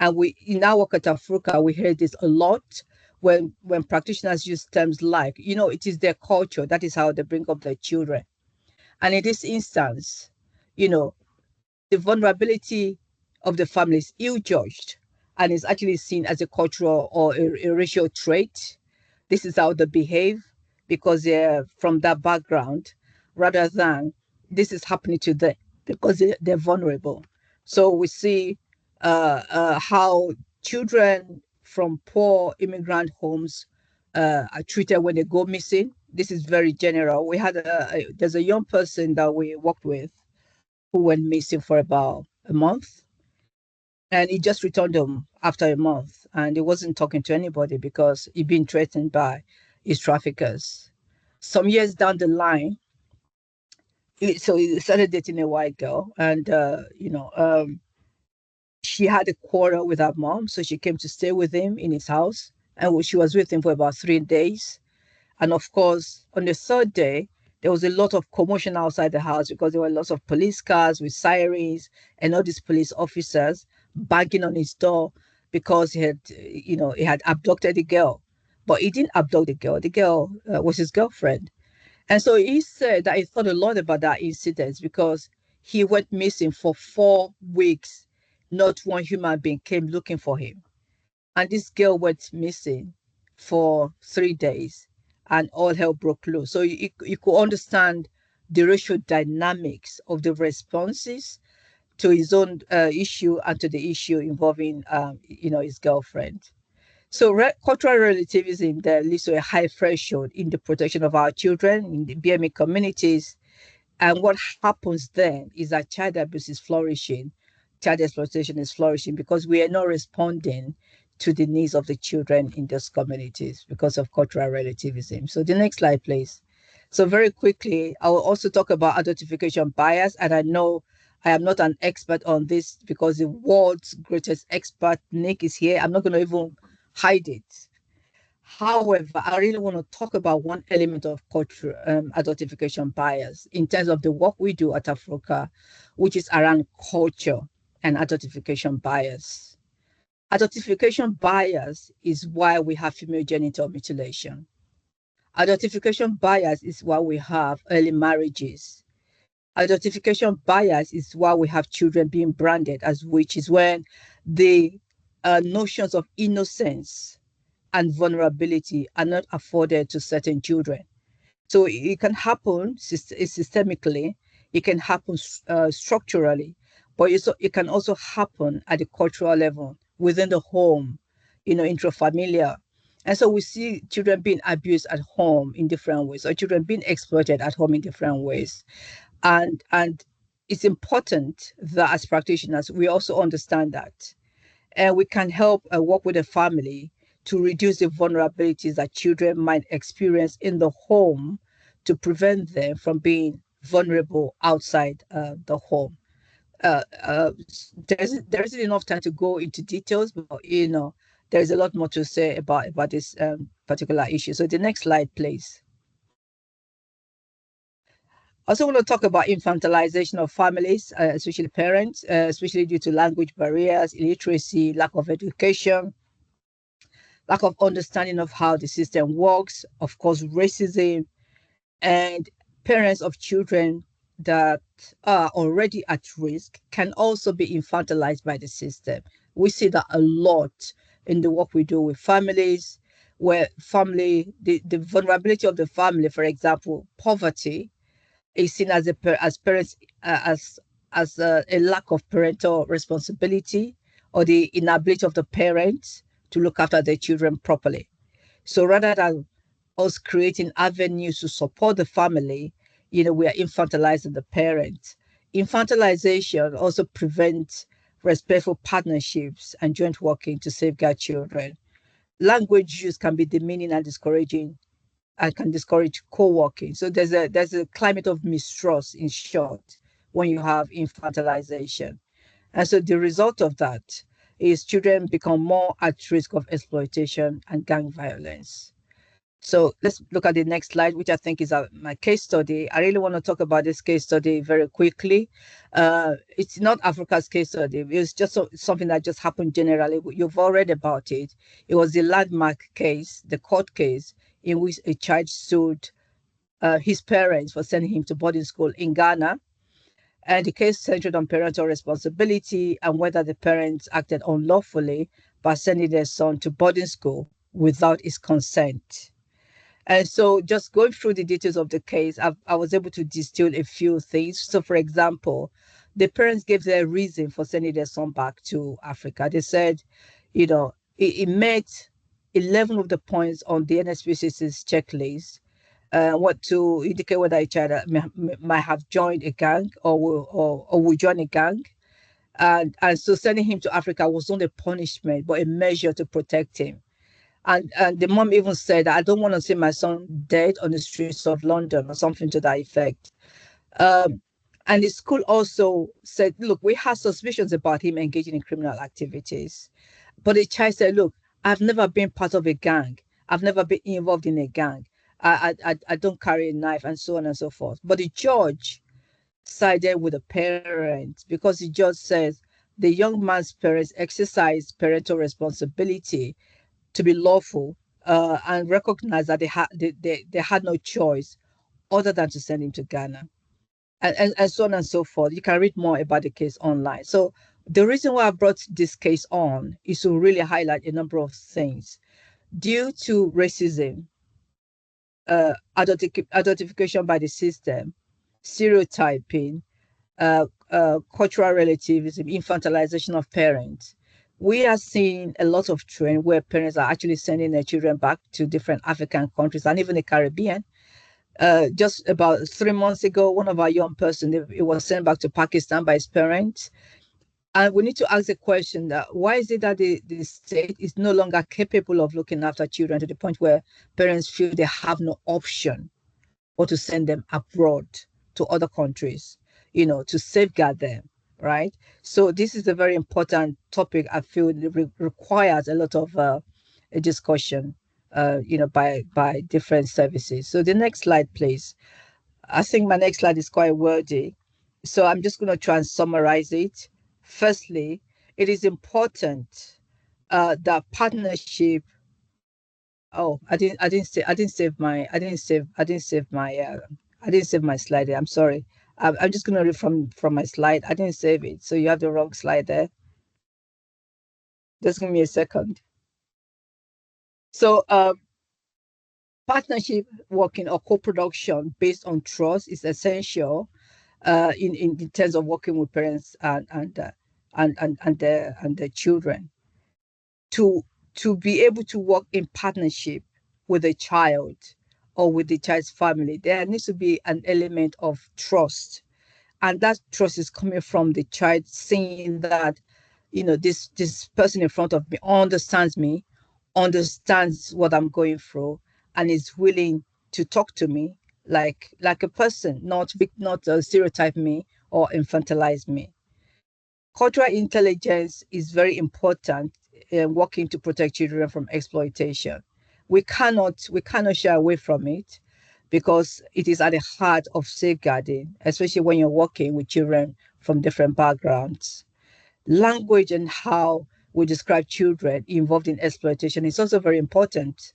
And we in our work at Africa, we hear this a lot when practitioners use terms like, it is their culture, that is how they bring up their children. And in this instance, the vulnerability of the family is ill-judged and is actually seen as a cultural or a racial trait. This is how they behave because they're from that background, rather than this is happening to them because they're vulnerable. So we see how children from poor immigrant homes are treated when they go missing. This is very general. We had there's a young person that we worked with who went missing for about a month, and he just returned home after a month, and he wasn't talking to anybody because he'd been threatened by his traffickers. Some years down the line, so he started dating a white girl, and she had a quarrel with her mom, so she came to stay with him in his house, and she was with him for about 3 days. And of course, on the third day, there was a lot of commotion outside the house because there were lots of police cars with sirens and all these police officers banging on his door because he had abducted the girl. But he didn't abduct the girl. The girl was his girlfriend. And so he said that he thought a lot about that incident because he went missing for 4 weeks. Not one human being came looking for him. And this girl went missing for 3 days and all hell broke loose. So you could understand the racial dynamics of the responses to his own issue and to the issue involving, his girlfriend. So cultural relativism there leads to a high threshold in the protection of our children in the BME communities. And what happens then is that child abuse is flourishing, child exploitation is flourishing because we are not responding to the needs of the children in those communities because of cultural relativism. So the next slide, please. So very quickly, I will also talk about adultification bias. And I know I am not an expert on this because the world's greatest expert, Nick, is here. I'm not going to even hide it. However, I really want to talk about one element of culture, adultification bias in terms of the work we do at Africa, which is around culture and adultification bias. Adultification bias is why we have female genital mutilation. Adultification bias is why we have early marriages. Adultification bias is why we have children being branded as witches when the notions of innocence and vulnerability are not afforded to certain children. So it can happen systemically, it can happen structurally, but it can also happen at the cultural level, within the home, intrafamiliar. And so we see children being abused at home in different ways, or children being exploited at home in different ways. And it's important that as practitioners, we also understand that. And we can help work with the family to reduce the vulnerabilities that children might experience in the home to prevent them from being vulnerable outside the home. There isn't enough time to go into details, but there's a lot more to say about this particular issue. So the next slide, please. I also want to talk about infantilization of families, especially parents, especially due to language barriers, illiteracy, lack of education, lack of understanding of how the system works, of course, racism, and parents of children that are already at risk can also be infantilized by the system. We see that a lot in the work we do with families, where the vulnerability of the family, for example, poverty, is seen as parents as a lack of parental responsibility or the inability of the parents to look after their children properly. So rather than us creating avenues to support the family, we are infantilizing the parents. Infantilization also prevents respectful partnerships and joint working to safeguard children. Language use can be demeaning and discouraging and can discourage co-working. So there's a climate of mistrust, in short, when you have infantilization. And so the result of that is children become more at risk of exploitation and gang violence. So let's look at the next slide, which I think is my case study. I really want to talk about this case study very quickly. It's not Africa's case study. It's just something that just happened generally. You've all read about it. It was the landmark case, the court case, in which a child sued his parents for sending him to boarding school in Ghana. And the case centered on parental responsibility and whether the parents acted unlawfully by sending their son to boarding school without his consent. And so just going through the details of the case, I was able to distill a few things. So for example, the parents gave their reason for sending their son back to Africa. They said, he met 11 of the points on the NSPCC's checklist what to indicate whether a child might have joined a gang or will join a gang. And so sending him to Africa was not a punishment, but a measure to protect him. And the mom even said, I don't want to see my son dead on the streets of London or something to that effect. And the school also said, look, we have suspicions about him engaging in criminal activities. But the child said, look, I've never been part of a gang. I've never been involved in a gang. I don't carry a knife and so on and so forth. But the judge sided with the parents because the judge says the young man's parents exercised parental responsibility to be lawful and recognized that they had no choice other than to send him to Ghana. And so on and so forth. You can read more about the case online. So the reason why I brought this case on is to really highlight a number of things. Due to racism, adultification by the system, stereotyping, cultural relativism, infantilization of parents, we are seeing a lot of trend where parents are actually sending their children back to different African countries and even the Caribbean. Just about 3 months ago, one of our young person, it was sent back to Pakistan by his parents. And we need to ask the question that why is it that the state is no longer capable of looking after children to the point where parents feel they have no option or to send them abroad to other countries, to safeguard them, right? So this is a very important topic. I feel requires a lot of a discussion, by different services. So the next slide, please. I think my next slide is quite wordy. So I'm just going to try and summarize it. Firstly, it is important that partnership. Oh, I didn't save my slide there. I'm sorry. I'm just going to read from my slide. I didn't save it, so you have the wrong slide there. Just give me a second. So partnership working or co-production based on trust is essential in terms of working with parents and their children. To be able to work in partnership with a child or with the child's family, there needs to be an element of trust. And that trust is coming from the child seeing that, this person in front of me understands what I'm going through, and is willing to talk to me like a person, not stereotype me or infantilize me. Cultural intelligence is very important in working to protect children from exploitation. We cannot shy away from it because it is at the heart of safeguarding, especially when you're working with children from different backgrounds. Language and how we describe children involved in exploitation is also very important,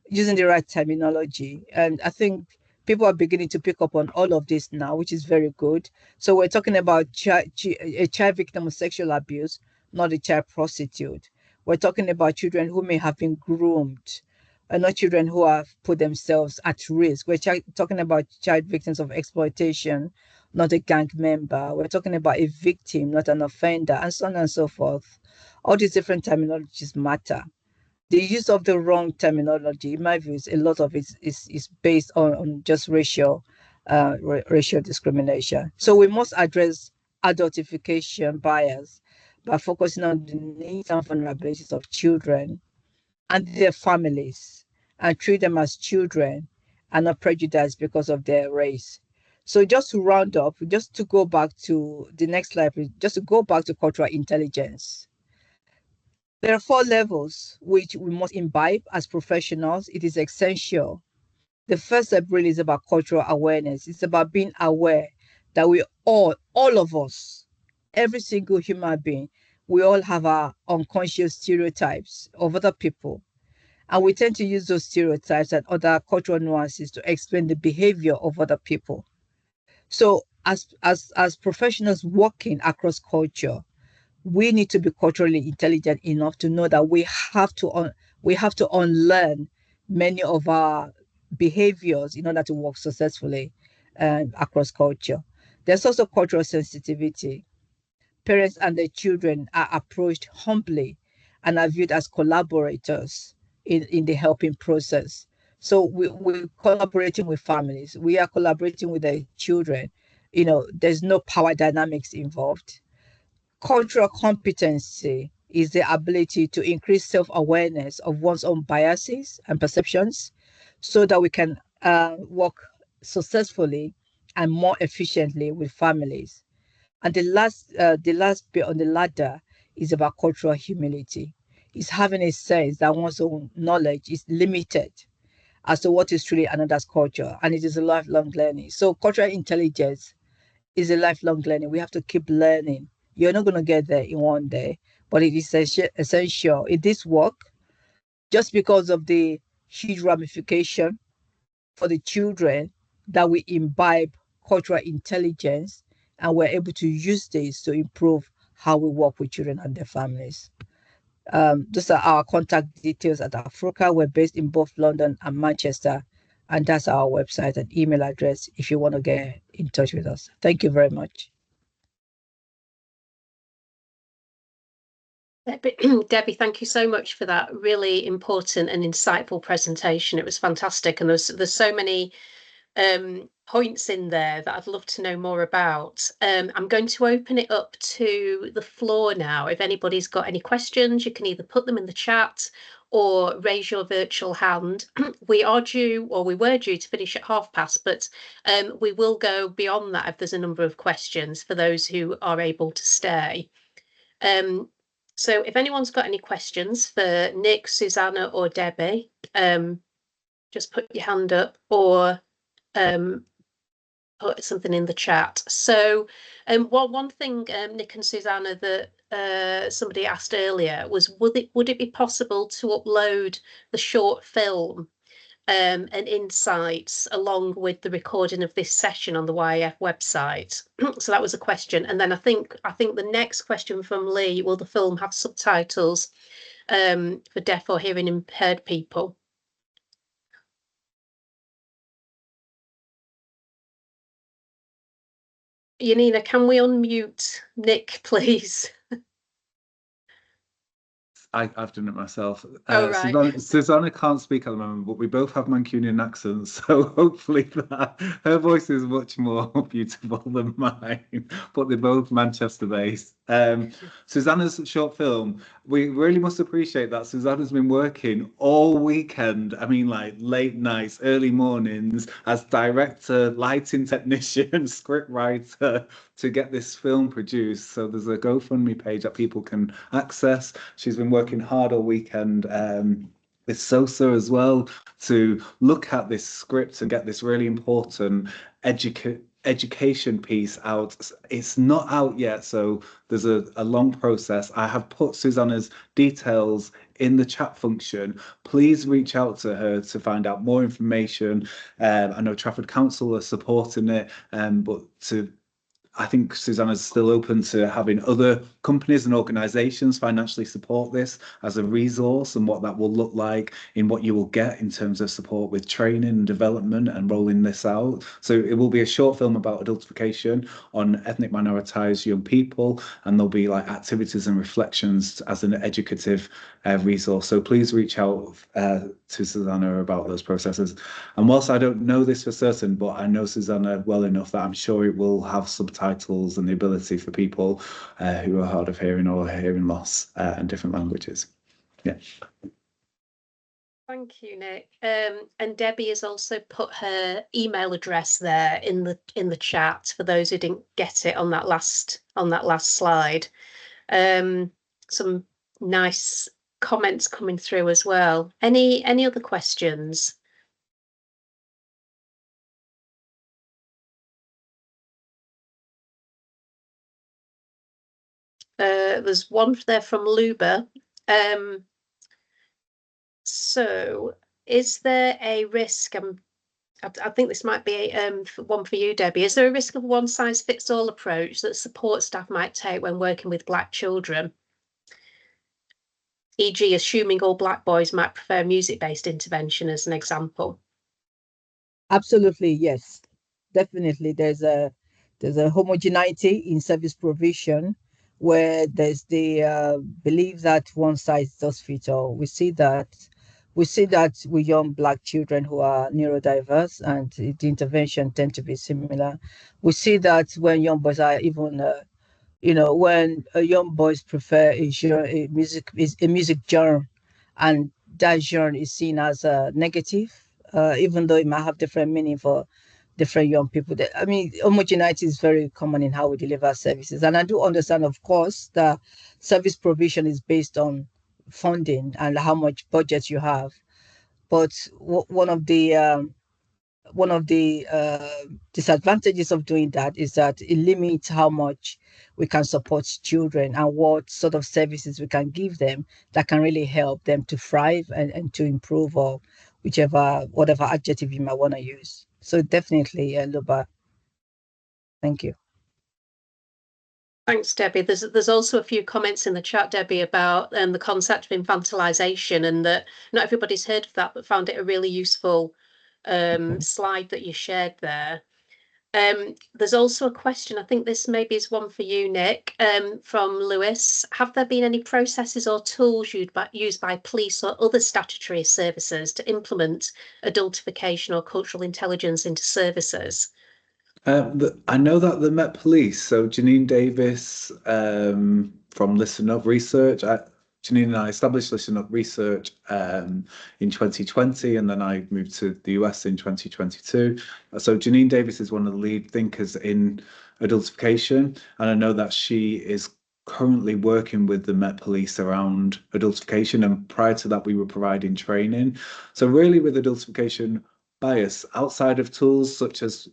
using the right terminology. And I think people are beginning to pick up on all of this now, which is very good. So we're talking about a child victim of sexual abuse, not a child prostitute. We're talking about children who may have been groomed, and not children who have put themselves at risk. We're talking about child victims of exploitation, not a gang member. We're talking about a victim, not an offender, and so on and so forth. All these different terminologies matter. The use of the wrong terminology, in my view, a lot of it is based on just racial discrimination. So we must address adultification bias by focusing on the needs and vulnerabilities of children and their families, and treat them as children and not prejudiced because of their race. So just to round up, just to go back to the next slide, just to go back to cultural intelligence. There are 4 levels which we must imbibe as professionals. It is essential. The first step really is about cultural awareness. It's about being aware that we all of us, every single human being, we all have our unconscious stereotypes of other people. And we tend to use those stereotypes and other cultural nuances to explain the behavior of other people. So as professionals working across culture, we need to be culturally intelligent enough to know that we have to unlearn many of our behaviors in order to work successfully across culture. There's also cultural sensitivity. Parents and their children are approached humbly and are viewed as collaborators in the helping process. So we're collaborating with families. We are collaborating with the children. There's no power dynamics involved. Cultural competency is the ability to increase self-awareness of one's own biases and perceptions so that we can work successfully and more efficiently with families. And the last bit on the ladder is about cultural humility. It's having a sense that one's own knowledge is limited as to what is truly another's culture, and it is a lifelong learning. So cultural intelligence is a lifelong learning. We have to keep learning. You're not going to get there in one day, but it is essential in this work, just because of the huge ramification for the children, that we imbibe cultural intelligence and we're able to use this to improve how we work with children and their families. Those are our contact details at Africa. We're based in both London and Manchester, and that's our website and email address if you want to get in touch with us. Thank you very much.
Debbie, thank you so much for that really important and insightful presentation. It was fantastic, and there's so many points in there that I'd love to know more about. I'm going to open it up to the floor now. If anybody's got any questions, you can either put them in the chat or raise your virtual hand. We were due to finish at past, but we will go beyond that if there's a number of questions for those who are able to stay. So if anyone's got any questions for Nick, Susanna or Debbie, just put your hand up or put something in the chat. So one thing, Nick and Susanna, that somebody asked earlier was, would it be possible to upload the short film and insights along with the recording of this session on the YF website? So that was a question. And then I think the next question from Lee, will the film have subtitles for deaf or hearing impaired people? Yanina, can we unmute Nick, please?
I've done it myself.
Oh, right.
Susanna can't speak at the moment, but we both have Mancunian accents, so hopefully that her voice is much more beautiful than mine. But they're both Manchester-based. Susanna's short film, we really must appreciate that Susanna's been working all weekend. I mean, like late nights, early mornings, as director, lighting technician, script writer, to get this film produced. So there's a GoFundMe page that people can access. She's been working hard all weekend with SOSA as well to look at this script and get this really important education piece out. It's not out yet, so there's a long process. I have put Susanna's details in the chat function. Please reach out to her to find out more information. I know Trafford Council are supporting it, but I think Susanna's still open to having other companies and organisations financially support this as a resource, and what that will look like in what you will get in terms of support with training and development and rolling this out. So it will be a short film about adultification on ethnic minoritized young people, and there'll be like activities and reflections as an educative resource. So please reach out to Susanna about those processes. And whilst I don't know this for certain, but I know Susanna well enough that I'm sure it will have subtitles and the ability for people who are hard of hearing or hearing loss and different languages. Yeah.
Thank you, Nick. And Debbie has also put her email address there in the chat for those who didn't get it on that last slide. Some nice comments coming through as well. Any other questions? There's one there from Luba. So is there a risk, I think this might be one for you, Debbie, is there a risk of a one-size-fits-all approach that support staff might take when working with Black children? E.g., assuming all Black boys might prefer music-based intervention as an example.
Absolutely, yes. Definitely, there's a homogeneity in service provision where there's the belief that one size does fit all. We see that We see that with young Black children who are neurodiverse, and the intervention tend to be similar. We see that when young boys are even when young boys prefer a music genre, and that genre is seen as negative, even though it might have different meaning for different young people. I mean, homogeneity is very common in how we deliver services, and I do understand, of course, that service provision is based on funding and how much budget you have. But one of the disadvantages of doing that is that it limits how much we can support children and what sort of services we can give them that can really help them to thrive and to improve, or whatever adjective you might want to use. So definitely, Luba, thank you.
Thanks, Debbie. There's also a few comments in the chat, Debbie, about the concept of infantilization, and that not everybody's heard of that, but found it a really useful slide that you shared there. There's also a question, I think this maybe is one for you, Nick, from Lewis. Have there been any processes or tools used by police or other statutory services to implement adultification or cultural intelligence into services?
I know that the Met Police, so Janine Davis from Listen Up Research, Janine and I established Listen Up Research in 2020, and then I moved to the US in 2022. So Janine Davis is one of the lead thinkers in adultification, and I know that she is currently working with the Met Police around adultification, and prior to that we were providing training. So really with adultification bias, outside of tools such as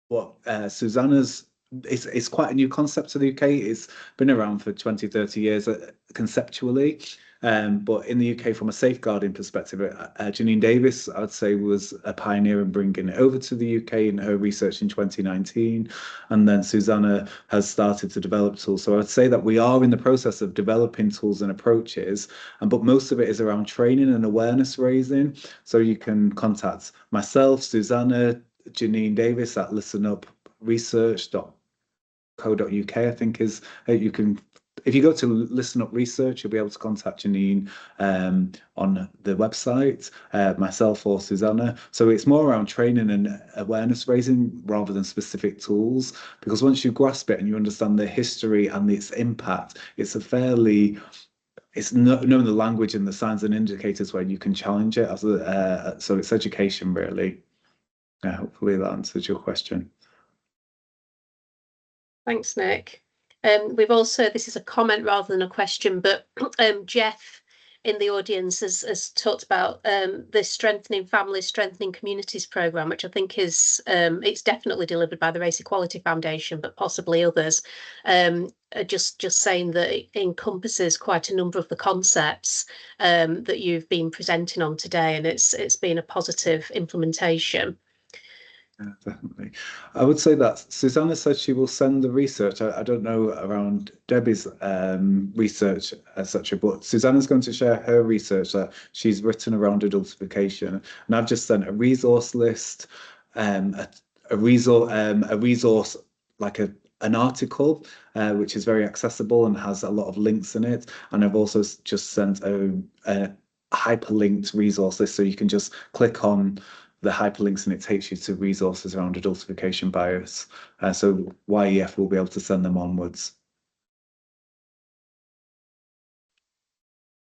what Susanna's, it's quite a new concept to the UK. It's been around for 20, 30 years conceptually. But in the UK, from a safeguarding perspective, Janine Davis, I'd say, was a pioneer in bringing it over to the UK in her research in 2019. And then Susanna has started to develop tools. So I'd say that we are in the process of developing tools and approaches, but most of it is around training and awareness raising. So you can contact myself, Susanna, Janine Davis at listenupresearch.co.uk, I think is, you can, if you go to Listen Up Research, you'll be able to contact Janine on the website, myself or Susanna. So it's more around training and awareness raising rather than specific tools, because once you grasp it and you understand the history and its impact, it's knowing the language and the signs and indicators where you can challenge it. So it's education, really. Yeah, hopefully that answers your question.
Thanks, Nick. We've also, this is a comment rather than a question, but Jeff in the audience has talked about the Strengthening Families, Strengthening Communities programme, which I think is, it's definitely delivered by the Race Equality Foundation, but possibly others. Just saying that it encompasses quite a number of the concepts that you've been presenting on today, and it's been a positive implementation.
Yeah, definitely. I would say that Susanna said she will send the research. I don't know around Debbie's research, etc., but Susanna's going to share her research that she's written around adultification, and I've just sent a resource list, a resource like an article, which is very accessible and has a lot of links in it, and I've also just sent a hyperlinked resource list, so you can just click on the hyperlinks and it takes you to resources around adultification bias. So YEF will be able to send them onwards.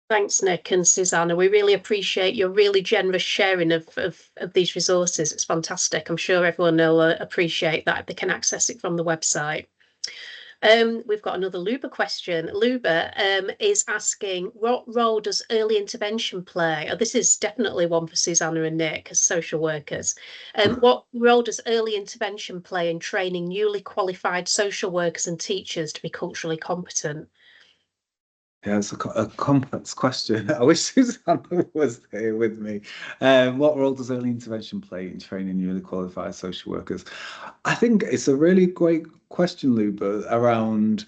Thanks, Nick and Susanna. We really appreciate your really generous sharing of these resources. It's fantastic. I'm sure everyone will appreciate that if they can access it from the website. We've got another Luba question. Luba is asking, what role does early intervention play? This is definitely one for Susanna and Nick as social workers. What role does early intervention play in training newly qualified social workers and teachers to be culturally competent?
Yeah, it's a complex question. I wish Susanna was here with me. What role does early intervention play in training newly qualified social workers? I think it's a really great question, Luba, around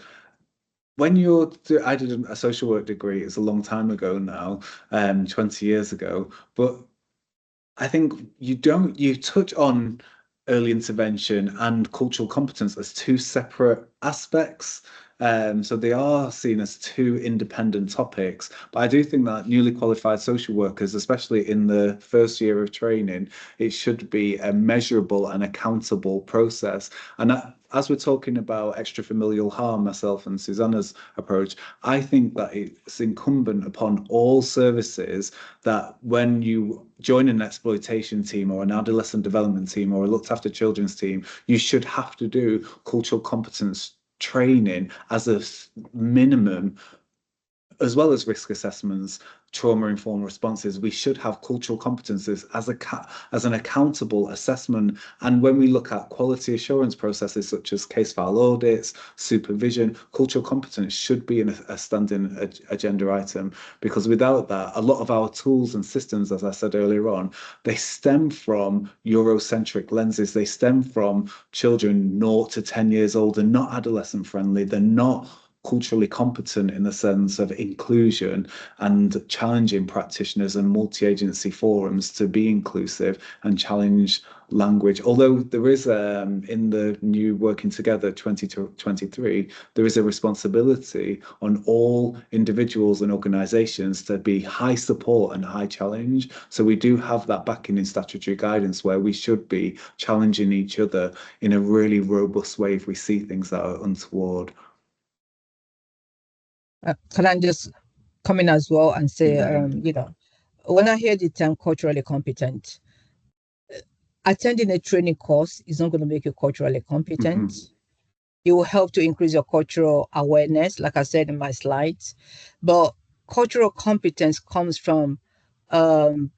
when I did a social work degree, it's a long time ago now, 20 years ago, but I think you touch on early intervention and cultural competence as two separate aspects. So they are seen as two independent topics. But I do think that newly qualified social workers, especially in the first year of training, it should be a measurable and accountable process. And as we're talking about extrafamilial harm, myself and Susanna's approach, I think that it's incumbent upon all services that when you join an exploitation team or an adolescent development team or a looked after children's team, you should have to do cultural competence training as a minimum, as well as risk assessments, trauma-informed responses. We should have cultural competences as an accountable assessment. And when we look at quality assurance processes such as case file audits, supervision, cultural competence should be a standing agenda item, because without that, a lot of our tools and systems, as I said earlier on, they stem from Eurocentric lenses. They stem from children 0 to 10 years old and not adolescent friendly. They're not culturally competent in the sense of inclusion and challenging practitioners and multi-agency forums to be inclusive and challenge language. Although there is in the new Working Together 2023, there is a responsibility on all individuals and organisations to be high support and high challenge. So we do have that backing in statutory guidance where we should be challenging each other in a really robust way if we see things that are untoward.
Can I just come in as well and say, when I hear the term culturally competent, attending a training course is not going to make you culturally competent. It will help to increase your cultural awareness, like I said in my slides. But cultural competence comes from being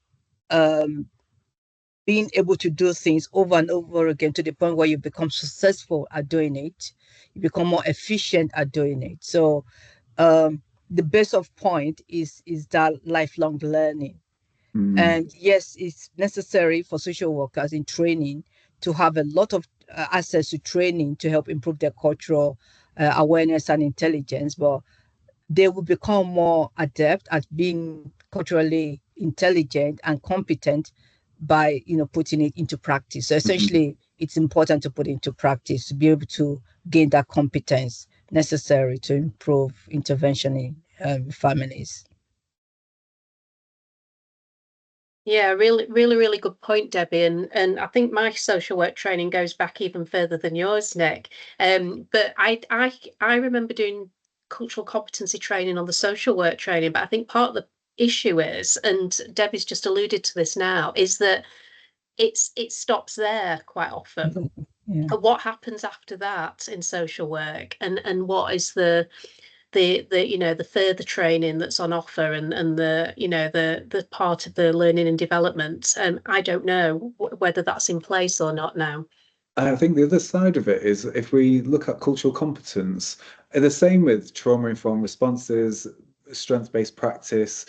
able to do things over and over again to the point where you become successful at doing it. You become more efficient at doing it. So the base of point is that lifelong learning. And yes, it's necessary for social workers in training to have a lot of access to training to help improve their cultural awareness and intelligence, but they will become more adept at being culturally intelligent and competent by putting it into practice. So essentially, it's important to put it into practice to be able to gain that competence necessary to improve intervention in families.
Yeah, really good point, Debbie. And I think my social work training goes back even further than yours, Nick. But I remember doing cultural competency training on the social work training. But I think part of the issue is, and Debbie's just alluded to this now, is that it stops there quite often.
Yeah.
And what happens after that in social work, and what is the further training that's on offer, and the part of the learning and development. I don't know whether that's in place or not now.
I think the other side of it is if we look at cultural competence, the same with trauma-informed responses, strength-based practice,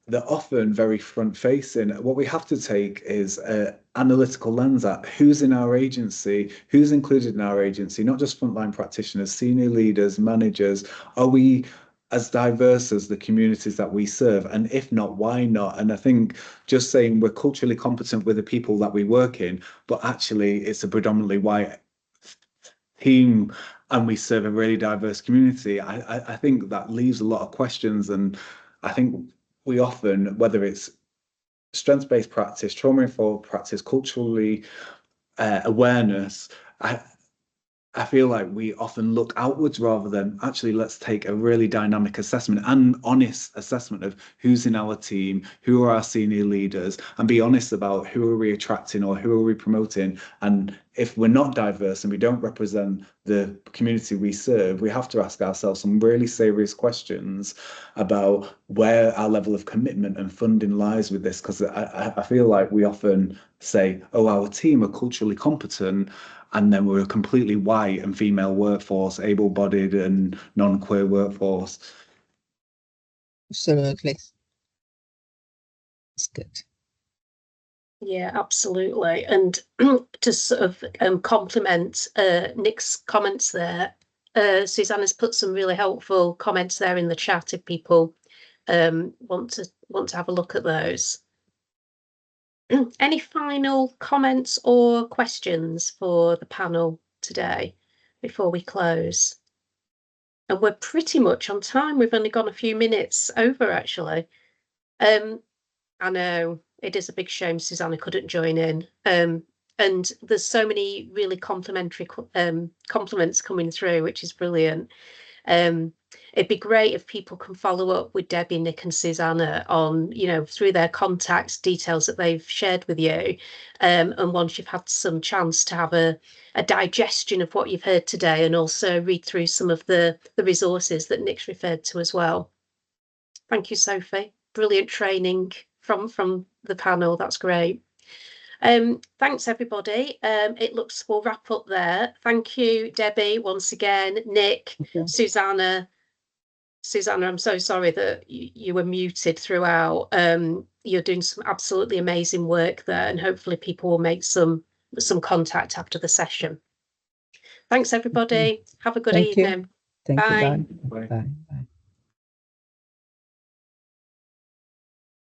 they're often very front-facing. What we have to take is an analytical lens at who's in our agency, who's included in our agency, not just frontline practitioners, senior leaders, managers. Are we as diverse as the communities that we serve? And if not, why not? And I think just saying we're culturally competent with the people that we work in, but actually it's a predominantly white team and we serve a really diverse community, I think that leaves a lot of questions. And I think we often, whether it's strengths-based practice, trauma-informed practice, culturally awareness, I feel like we often look outwards rather than actually let's take a really dynamic assessment and honest assessment of who's in our team, who are our senior leaders, and be honest about who are we attracting or who are we promoting. And if we're not diverse and we don't represent the community we serve, we have to ask ourselves some really serious questions about where our level of commitment and funding lies with this. Because I feel like we often say, oh, our team are culturally competent, and then we're a completely white and female workforce, able-bodied and non-queer workforce.
Absolutely. It's good.
Yeah, absolutely. And to sort of complement Nick's comments there, Susanna's put some really helpful comments there in the chat if people want to have a look at those. Any final comments or questions for the panel today before we close? And we're pretty much on time. We've only gone a few minutes over, actually. I know it is a big shame Susanna couldn't join in. And there's so many really complimentary compliments coming through, which is brilliant. It'd be great if people can follow up with Debbie, Nick and Susanna on, through their contacts, details that they've shared with you. And once you've had some chance to have a digestion of what you've heard today, and also read through some of the resources that Nick's referred to as well. Thank you, Sophie. Brilliant training from the panel. That's great. Thanks, everybody. It looks we'll wrap up there. Thank you, Debbie, once again, Nick, Susanna, I'm so sorry that you were muted throughout. You're doing some absolutely amazing work there, and hopefully people will make some contact after the session. Thanks, everybody. Have a good evening.
Thank
Bye.
you. Bye. Bye.